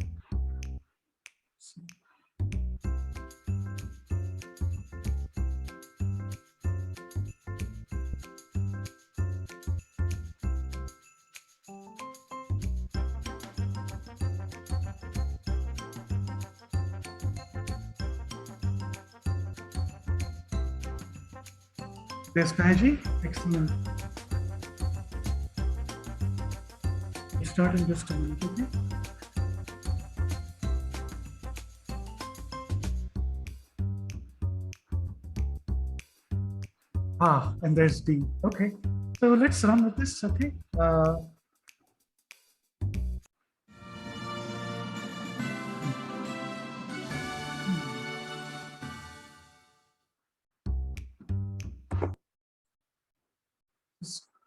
There's Kaji. Excellent. We'll start in just a minute, okay? Ah, and there's D. Okay. So let's run with this, okay?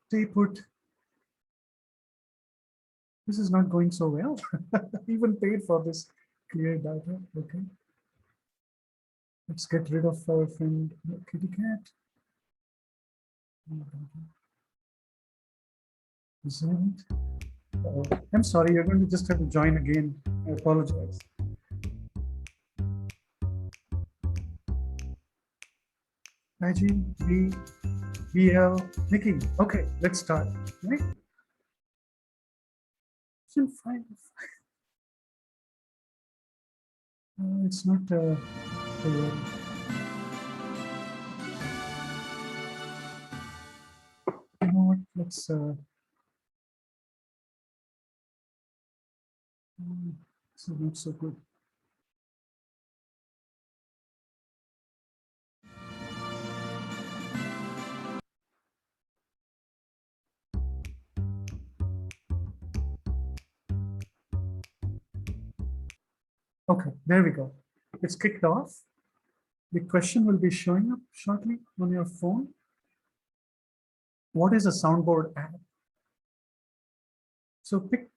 Stay put. This is not going so well. Even paid for this clear data. Okay. Let's get rid of our friend Kitty Cat. I'm sorry, you're going to just have to join again. I apologize. Paji, B, BL, Nikki. Okay, let's start. Right? Question 5. It's not. You know what? Let's. This is not so good. Okay, there we go. It's kicked off. The question will be showing up shortly on your phone. What is a soundboard app? So pick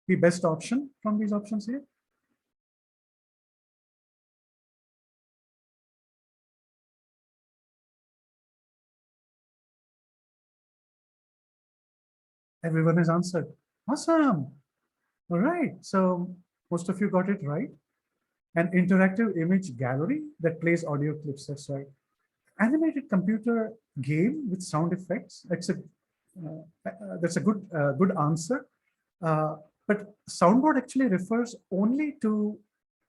the best option from these options here. Everyone has answered. Awesome. All right. So most of you got it right. An interactive image gallery that plays audio clips. That's right. Animated computer game with sound effects. That's a good answer. But soundboard actually refers only to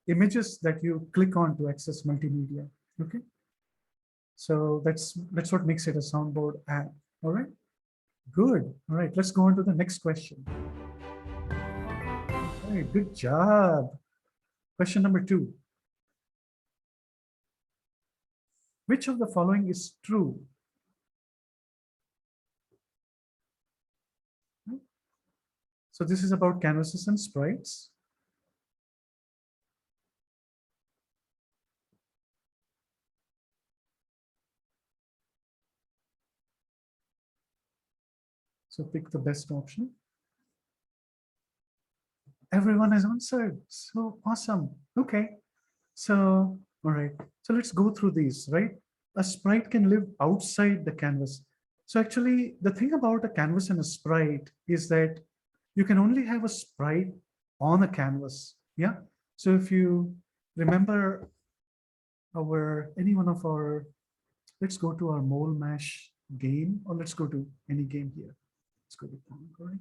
images that you click on to access multimedia. Okay. So that's what makes it a soundboard app. All right. Good. All right. Let's go on to the next question. All right, good job. Question number 2. Which of the following is true? So this is about canvases and sprites. So pick the best option. Everyone has answered. So awesome. Okay. So, all right. So let's go through these, right? A sprite can live outside the canvas. So actually, the thing about a canvas and a sprite is that you can only have a sprite on a canvas. Yeah. So if you remember any one of our, let's go to our mole mash game, or let's go to any game here. Let's go to Concord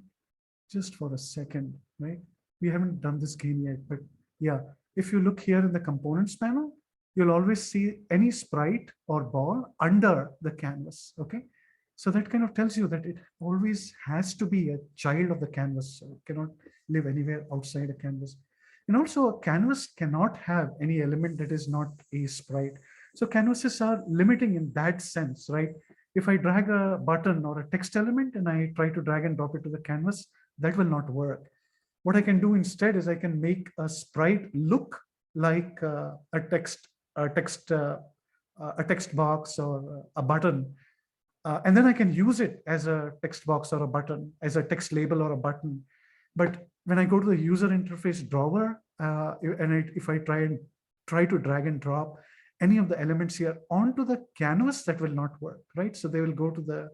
just for a second, right? We haven't done this game yet, but yeah, if you look here in the components panel, you'll always see any sprite or ball under the canvas, okay? So that kind of tells you that it always has to be a child of the canvas, so it cannot live anywhere outside a canvas. And also a canvas cannot have any element that is not a sprite. So canvases are limiting in that sense, right? If I drag a button or a text element and I try to drag and drop it to the canvas, that will not work. What I can do instead is I can make a sprite look like a text box or a button. And then I can use it as a text box or a button, as a text label or a button. But when I go to the user interface drawer, if I try to drag and drop any of the elements here onto the canvas, that will not work, right? So they will go to the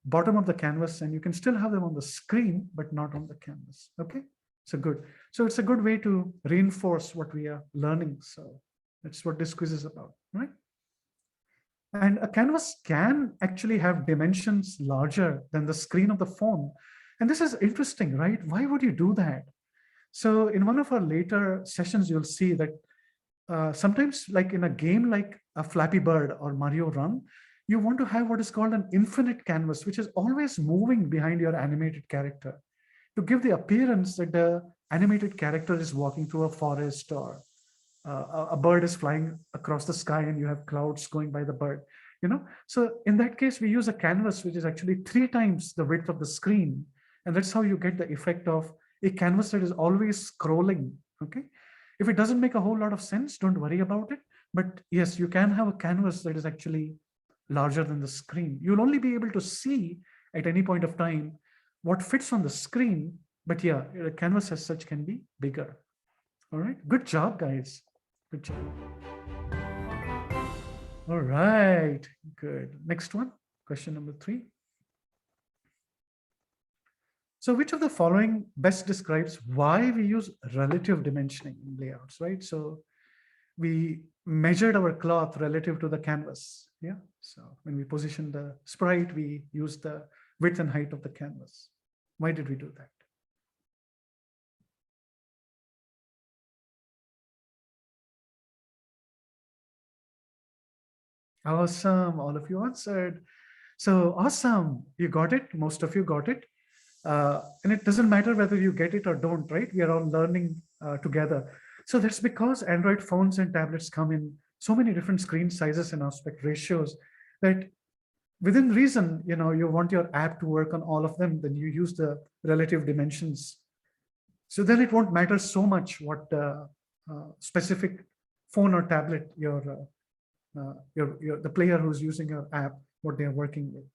bottom of the canvas and you can still have them on the screen, but not on the canvas, okay? So good. So it's a good way to reinforce what we are learning. So that's what this quiz is about, right? And a canvas can actually have dimensions larger than the screen of the phone. And this is interesting, right? Why would you do that? So in one of our later sessions, you'll see that sometimes like in a game like a Flappy Bird or Mario Run, you want to have what is called an infinite canvas, which is always moving behind your animated character to give the appearance that the animated character is walking through a forest, or a bird is flying across the sky and you have clouds going by the bird, you know? So in that case, we use a canvas, which is actually 3 times the width of the screen. And that's how you get the effect of a canvas that is always scrolling, okay? If it doesn't make a whole lot of sense, don't worry about it. But yes, you can have a canvas that is actually larger than the screen. You'll only be able to see at any point of time what fits on the screen, but yeah, the canvas as such can be bigger. All right, good job, guys. Good job. All right, good. Next one, question number 3. So which of the following best describes why we use relative dimensioning in layouts, right? So we measured our cloth relative to the canvas. Yeah. So when we position the sprite, we use the width and height of the canvas. Why did we do that? Awesome. All of you answered. So awesome. You got it. Most of you got it. And it doesn't matter whether you get it or don't, right? We are all learning together. So that's because Android phones and tablets come in so many different screen sizes and aspect ratios that within reason, you want your app to work on all of them, then you use the relative dimensions. So then it won't matter so much what specific phone or tablet the player who's using your app, what they're working with.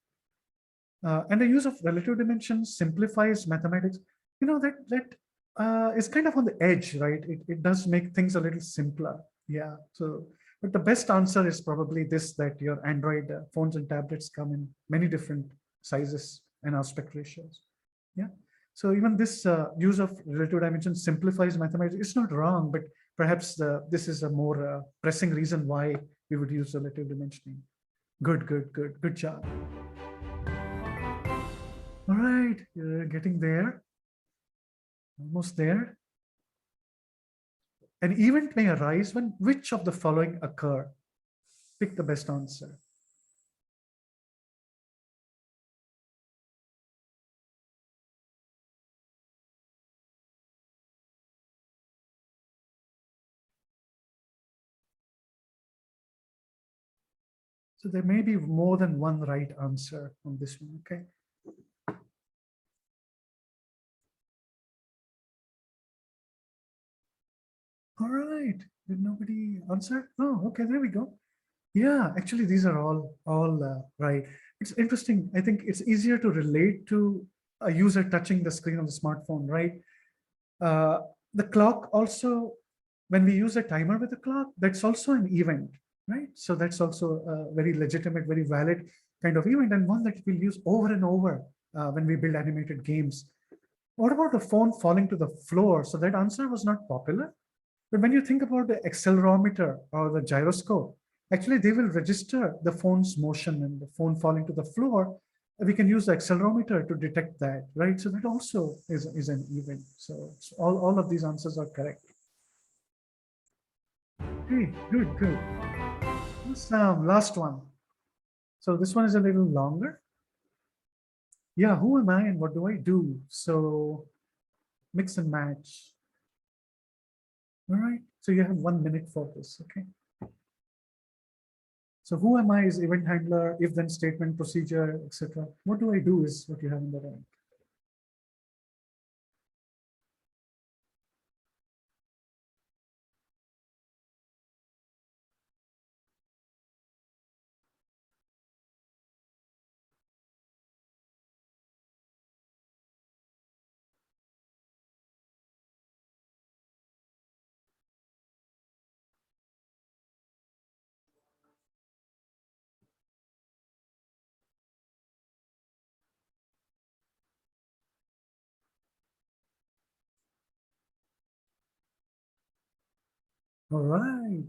And the use of relative dimensions simplifies mathematics. That is kind of on the edge, right? It does make things a little simpler. Yeah. So, but the best answer is probably this, that your Android phones and tablets come in many different sizes and aspect ratios. Yeah. So even this use of relative dimensions simplifies mathematics. It's not wrong, but perhaps this is a more pressing reason why we would use relative dimensioning. Good job. All right, you're getting there. Almost there. An event may arise when which of the following occur? Pick the best answer. So there may be more than one right answer on this one, okay? All right, did nobody answer? Oh, okay, there we go. Yeah, actually, these are all right. It's interesting. I think it's easier to relate to a user touching the screen of the smartphone, right? The clock also, when we use a timer with the clock, that's also an event, right? So that's also a very legitimate, very valid kind of event, and one that we'll use over and over when we build animated games. What about the phone falling to the floor? So that answer was not popular. But when you think about the accelerometer or the gyroscope, actually they will register the phone's motion and the phone falling to the floor. We can use the accelerometer to detect that, right? So that also is an event. So all of these answers are correct. Okay, good. Awesome. Last one. So this one is a little longer. Yeah, who am I and what do I do? So mix and match. All right, so you have 1 minute for this, okay? So who am I is event handler, if then statement, procedure, etc. What do I do is what you have in the rank. All right.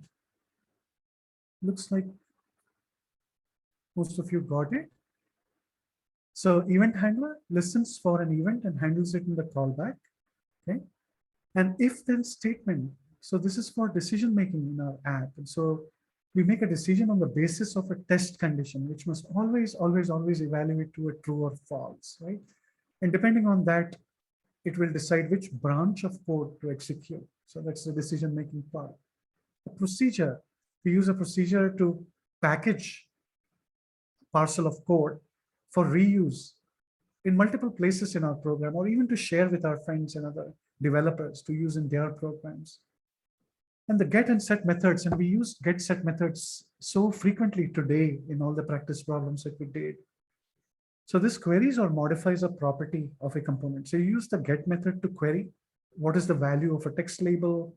Looks like most of you got it. So event handler listens for an event and handles it in the callback. Okay. And if then statement. So this is for decision making in our app. And so we make a decision on the basis of a test condition, which must always evaluate to a true or false, right? And depending on that, it will decide which branch of code to execute. So that's the decision making part. A procedure, we use a procedure to package parcel of code for reuse in multiple places in our program, or even to share with our friends and other developers to use in their programs. And the get and set methods, and we use get set methods so frequently today in all the practice problems that we did. So this queries or modifies a property of a component. So you use the get method to query what is the value of a text label,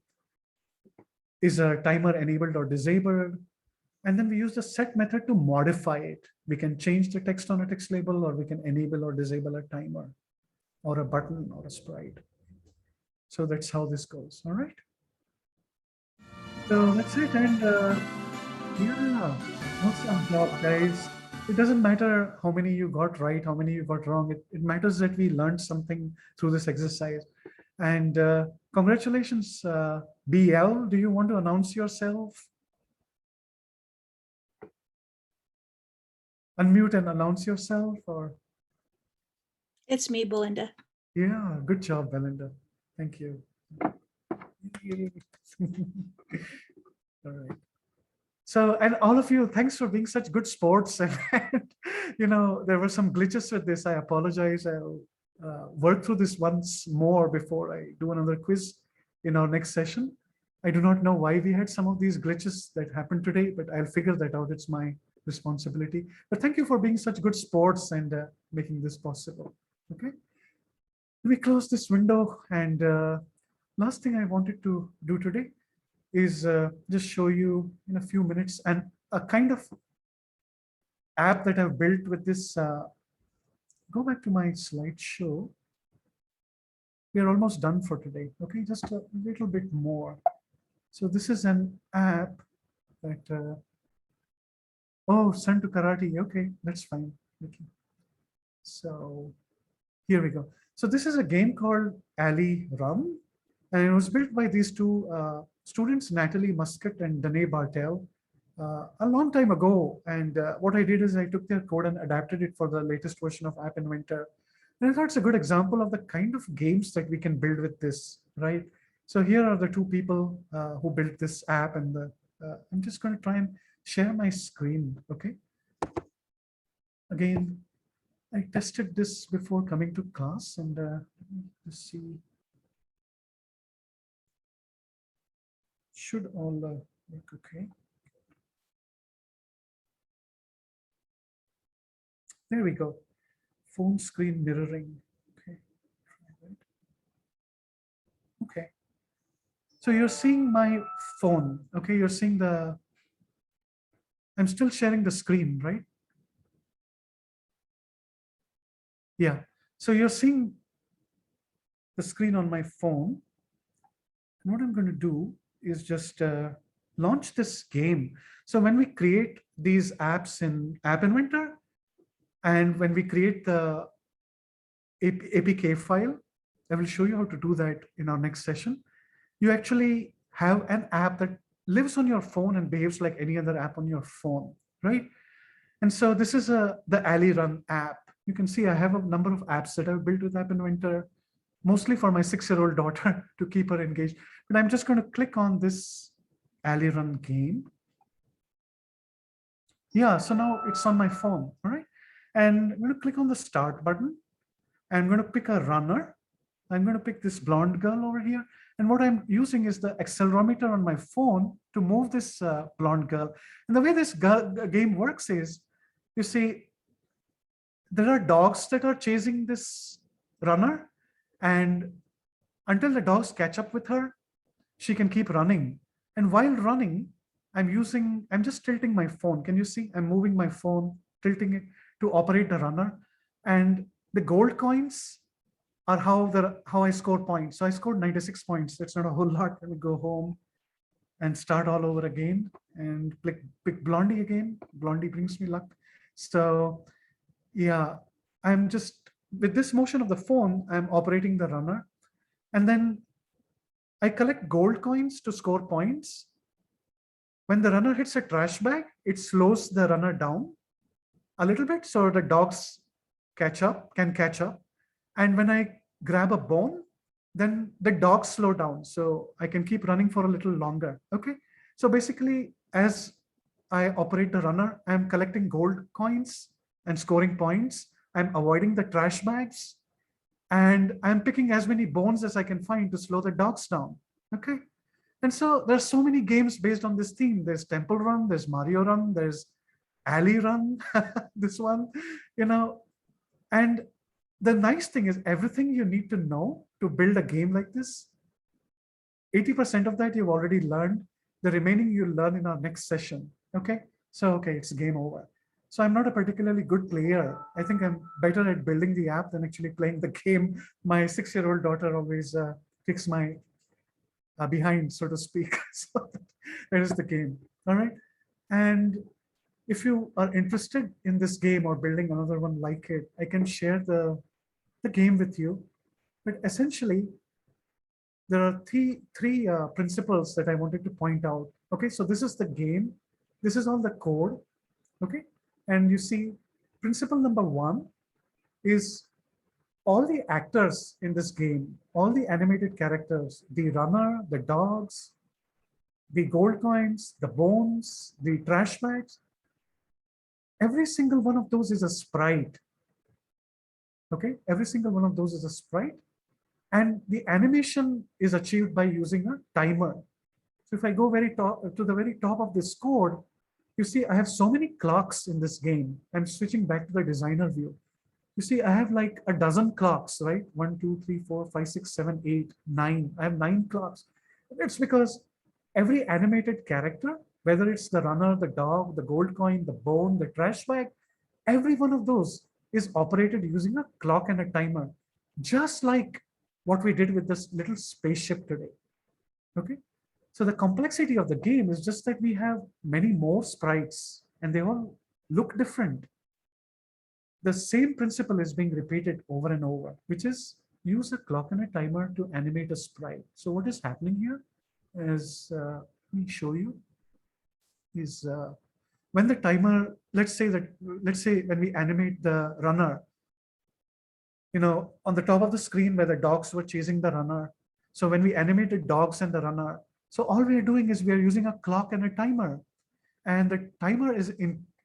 is a timer enabled or disabled, and then we use the set method to modify it. We can change the text on a text label, or we can enable or disable a timer or a button or a sprite. So that's how this goes. All right. So that's it. And yeah, Awesome job, guys. It doesn't matter how many you got right, how many you got wrong. It matters that we learned something through this exercise. And congratulations, BL. Do you want to announce yourself? Unmute and announce yourself, or It's me, Belinda. yeah, good job, Belinda. Thank you. Yay. All right. So, and all of you, thanks for being such good sports. And, there were some glitches with this. I apologize. I'll work through this once more before I do another quiz in our next session. I do not know why we had some of these glitches that happened today, but I'll figure that out. It's my responsibility. But thank you for being such good sports and making this possible. Okay. We close this window, and last thing I wanted to do today is just show you in a few minutes and a kind of app that I've built with this. Go back to my slideshow. We are almost done for today. Okay, just a little bit more. So this is an app that, oh, Sun to Karate. Okay, that's fine. Okay. So here we go. So this is a game called Ali Rum, and it was built by these two students, Natalie Muscat and Danae Bartel, a long time ago. And what I did is I took their code and adapted it for the latest version of App Inventor. And I thought it's a good example of the kind of games that we can build with this, right? So here are the two people who built this app, and I'm just going to try and share my screen, okay? Again, I tested this before coming to class, and let's see. Should all work okay? There we go. Phone screen mirroring. Okay. Okay. So you're seeing my phone. Okay. You're seeing I'm still sharing the screen, right? Yeah. So you're seeing the screen on my phone. And what I'm going to do is just launch this game. So when we create these apps in App Inventor, and when we create the APK file, I will show you how to do that in our next session. You actually have an app that lives on your phone and behaves like any other app on your phone, right? And so this is the Ali Run app. You can see I have a number of apps that I've built with App Inventor, mostly for my 6-year-old daughter to keep her engaged. But I'm just going to click on this Ali Run game. Yeah, so now it's on my phone, all right? And I'm going to click on the start button. I'm going to pick a runner. I'm going to pick this blonde girl over here. And what I'm using is the accelerometer on my phone to move this blonde girl. And the way this game works is, you see, there are dogs that are chasing this runner. And until the dogs catch up with her, she can keep running. And while running, I'm just tilting my phone. Can you see? I'm moving my phone, tilting it to operate the runner. And the gold coins are how I score points. So I scored 96 points. That's not a whole lot. Let me go home and start all over again and pick Blondie again. Blondie brings me luck. So yeah, I'm just, with this motion of the phone, I'm operating the runner. And then I collect gold coins to score points. When the runner hits a trash bag, it slows the runner down a little bit so the dogs can catch up. And when I grab a bone, then the dogs slow down. So I can keep running for a little longer. Okay. So basically, as I operate the runner, I'm collecting gold coins and scoring points. I'm avoiding the trash bags. And I'm picking as many bones as I can find to slow the dogs down. Okay. And so there's so many games based on this theme. There's Temple Run, there's Mario Run, there's Ali Run, this one, and the nice thing is everything you need to know to build a game like this, 80% of that you've already learned. The remaining you'll learn in our next session. Okay. So, okay, it's game over. So I'm not a particularly good player. I think I'm better at building the app than actually playing the game. My 6-year-old daughter always kicks my behind, so to speak. So that is the game. All right. And if you are interested in this game or building another one like it, I can share the game with you. But essentially, there are three principles that I wanted to point out. Okay, so this is the game. This is all the code. Okay, and you see, principle number one is all the actors in this game, all the animated characters, the runner, the dogs, the gold coins, the bones, the trash bags, every single one of those is a sprite. Okay, every single one of those is a sprite. And the animation is achieved by using a timer. So if I go to the very top of this code, you see I have so many clocks in this game. I'm switching back to the designer view. You see, I have like a dozen clocks, right? 1, 2, 3, 4, 5, 6, 7, 8, 9. I have 9 clocks. It's because every animated character, whether it's the runner, the dog, the gold coin, the bone, the trash bag, every one of those is operated using a clock and a timer, just like what we did with this little spaceship today. Okay. So the complexity of the game is just that we have many more sprites and they all look different. The same principle is being repeated over and over, which is use a clock and a timer to animate a sprite. So what is happening here is, let me show you, is when the timer, let's say when we animate the runner, on the top of the screen where the dogs were chasing the runner. So when we animated dogs and the runner, so all we are doing is we are using a clock and a timer. And the timer is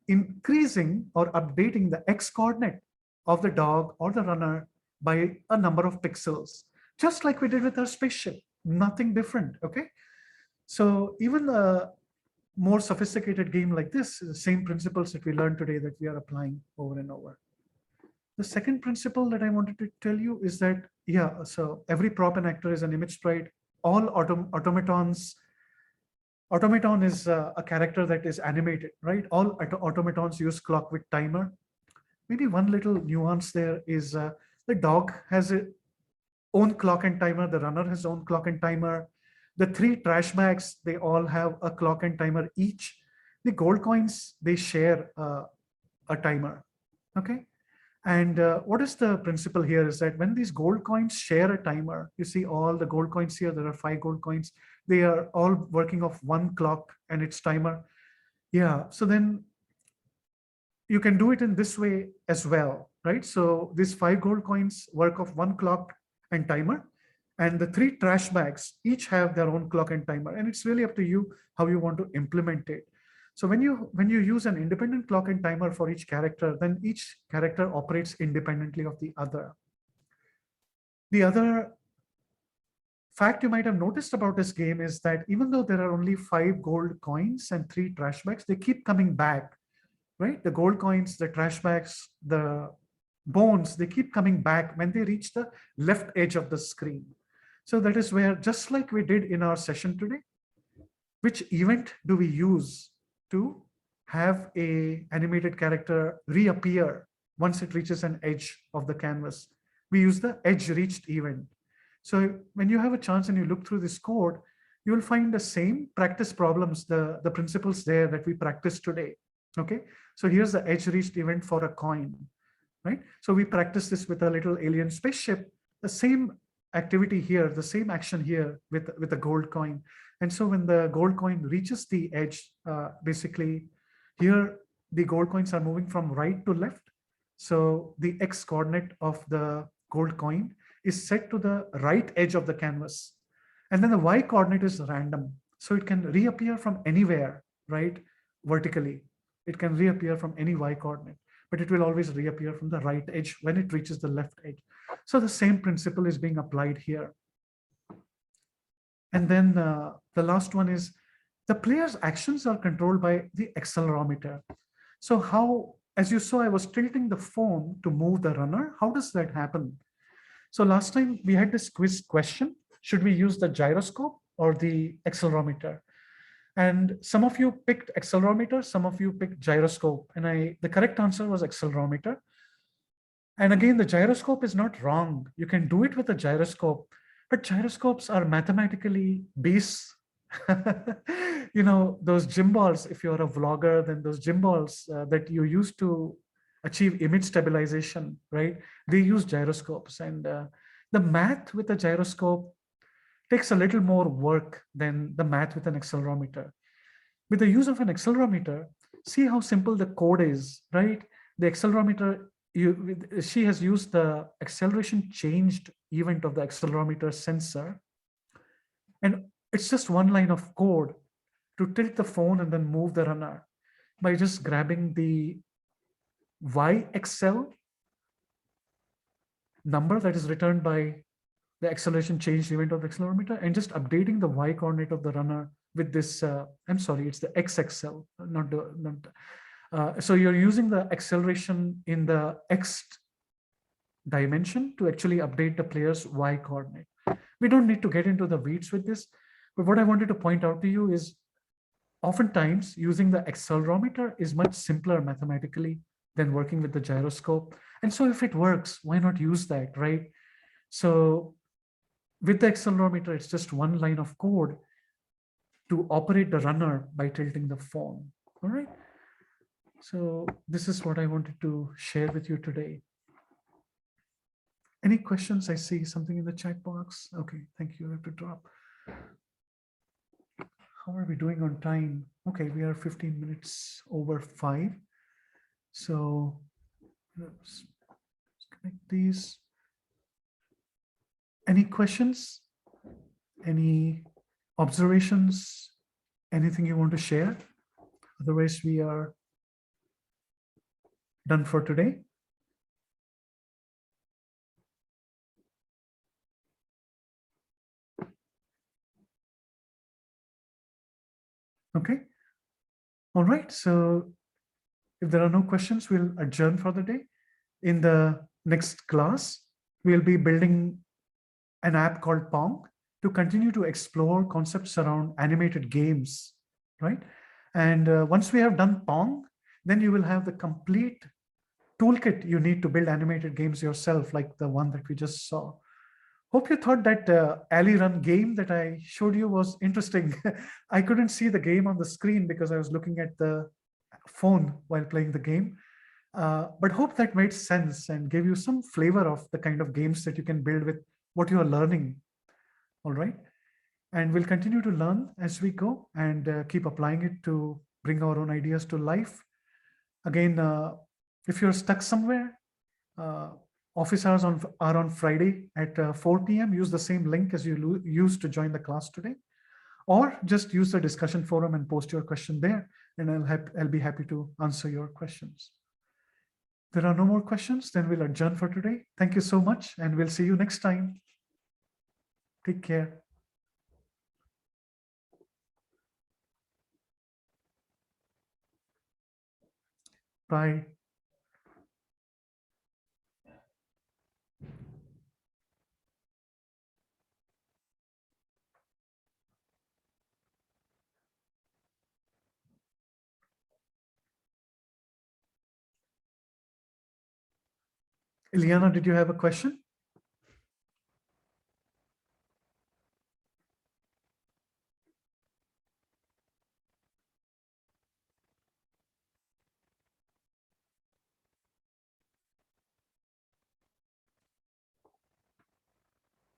increasing or updating the X coordinate of the dog or the runner by a number of pixels, just like we did with our spaceship, nothing different, okay? So even a more sophisticated game like this is the same principles that we learned today that we are applying over and over. The second principle that I wanted to tell you is that, yeah, so every prop and actor is an image sprite. All automatons, automaton is a character that is animated, right? All automatons use clock with timer. Maybe one little nuance there is the dog has its own clock and timer. The runner has own clock and timer. The 3 trash bags, they all have a clock and timer each. The gold coins, they share a timer, okay? And what is the principle here is that when these gold coins share a timer, you see all the gold coins here, there are 5 gold coins. They are all working off one clock and its timer. Yeah, so then you can do it in this way as well, right? So these 5 gold coins work off one clock and timer. And the 3 trash bags each have their own clock and timer. And it's really up to you how you want to implement it. So when you use an independent clock and timer for each character, then each character operates independently of the other. The other fact you might have noticed about this game is that even though there are only 5 gold coins and 3 trash bags, they keep coming back, right? The gold coins, the trash bags, the bones, they keep coming back when they reach the left edge of the screen. So that is where, just like we did in our session today, which event do we use to have a animated character reappear once it reaches an edge of the canvas? We use the edge reached event. So when you have a chance and you look through this code, you will find the same practice problems, the principles there that we practiced today. Okay, so here's the edge reached event for a coin, right? So we practice this with a little alien spaceship, the same activity here, the same action here with a gold coin. And so when the gold coin reaches the edge, basically here, the gold coins are moving from right to left. So the X coordinate of the gold coin is set to the right edge of the canvas. And then the Y coordinate is random. So it can reappear from anywhere, right? Vertically, it can reappear from any Y coordinate, but it will always reappear from the right edge when it reaches the left edge. So the same principle is being applied here. And then the last one is the player's actions are controlled by the accelerometer. So how, as you saw, I was tilting the phone to move the runner. How does that happen? So last time we had this quiz question, should we use the gyroscope or the accelerometer? And some of you picked accelerometer, some of you picked gyroscope. And the correct answer was accelerometer. And again, the gyroscope is not wrong. You can do it with a gyroscope, but gyroscopes are mathematically base Those gym balls, if you're a vlogger, then those gym balls that you use to achieve image stabilization, right? They use gyroscopes, and the math with a gyroscope takes a little more work than the math with an accelerometer. With the use of an accelerometer, see how simple the code is, right? The accelerometer, she has used the acceleration changed event of the accelerometer sensor. And it's just one line of code to tilt the phone and then move the runner by just grabbing the YXL number that is returned by the acceleration changed event of the accelerometer and just updating the Y coordinate of the runner with this, I'm sorry, it's the XXL, so you're using the acceleration in the X dimension to actually update the player's Y coordinate. We don't need to get into the weeds with this, but what I wanted to point out to you is oftentimes using the accelerometer is much simpler mathematically than working with the gyroscope. And so if it works, why not use that, right? So with the accelerometer, it's just one line of code to operate the runner by tilting the phone, all right? So this is what I wanted to share with you today. Any questions? I see something in the chat box. Okay, thank you. I have to drop. How are we doing on time? Okay, we are 15 minutes over 5. So let's connect these. Any questions? Any observations? Anything you want to share? Otherwise, we are done for today. Okay. All right. So if there are no questions, we'll adjourn for the day. In the next class, we'll be building an app called Pong to continue to explore concepts around animated games, right? And once we have done Pong, then you will have the complete toolkit you need to build animated games yourself, like the one that we just saw. Hope you thought that Alley Run game that I showed you was interesting. I couldn't see the game on the screen because I was looking at the phone while playing the game. But hope that made sense and gave you some flavor of the kind of games that you can build with what you are learning. All right. And we'll continue to learn as we go and keep applying it to bring our own ideas to life. Again, if you're stuck somewhere, office hours are on Friday at 4 p.m. Use the same link as you used to join the class today, or just use the discussion forum and post your question there, and I'll be happy to answer your questions. There are no more questions, then we'll adjourn for today. Thank you so much, and we'll see you next time. Take care. Bye. Ileana, did you have a question?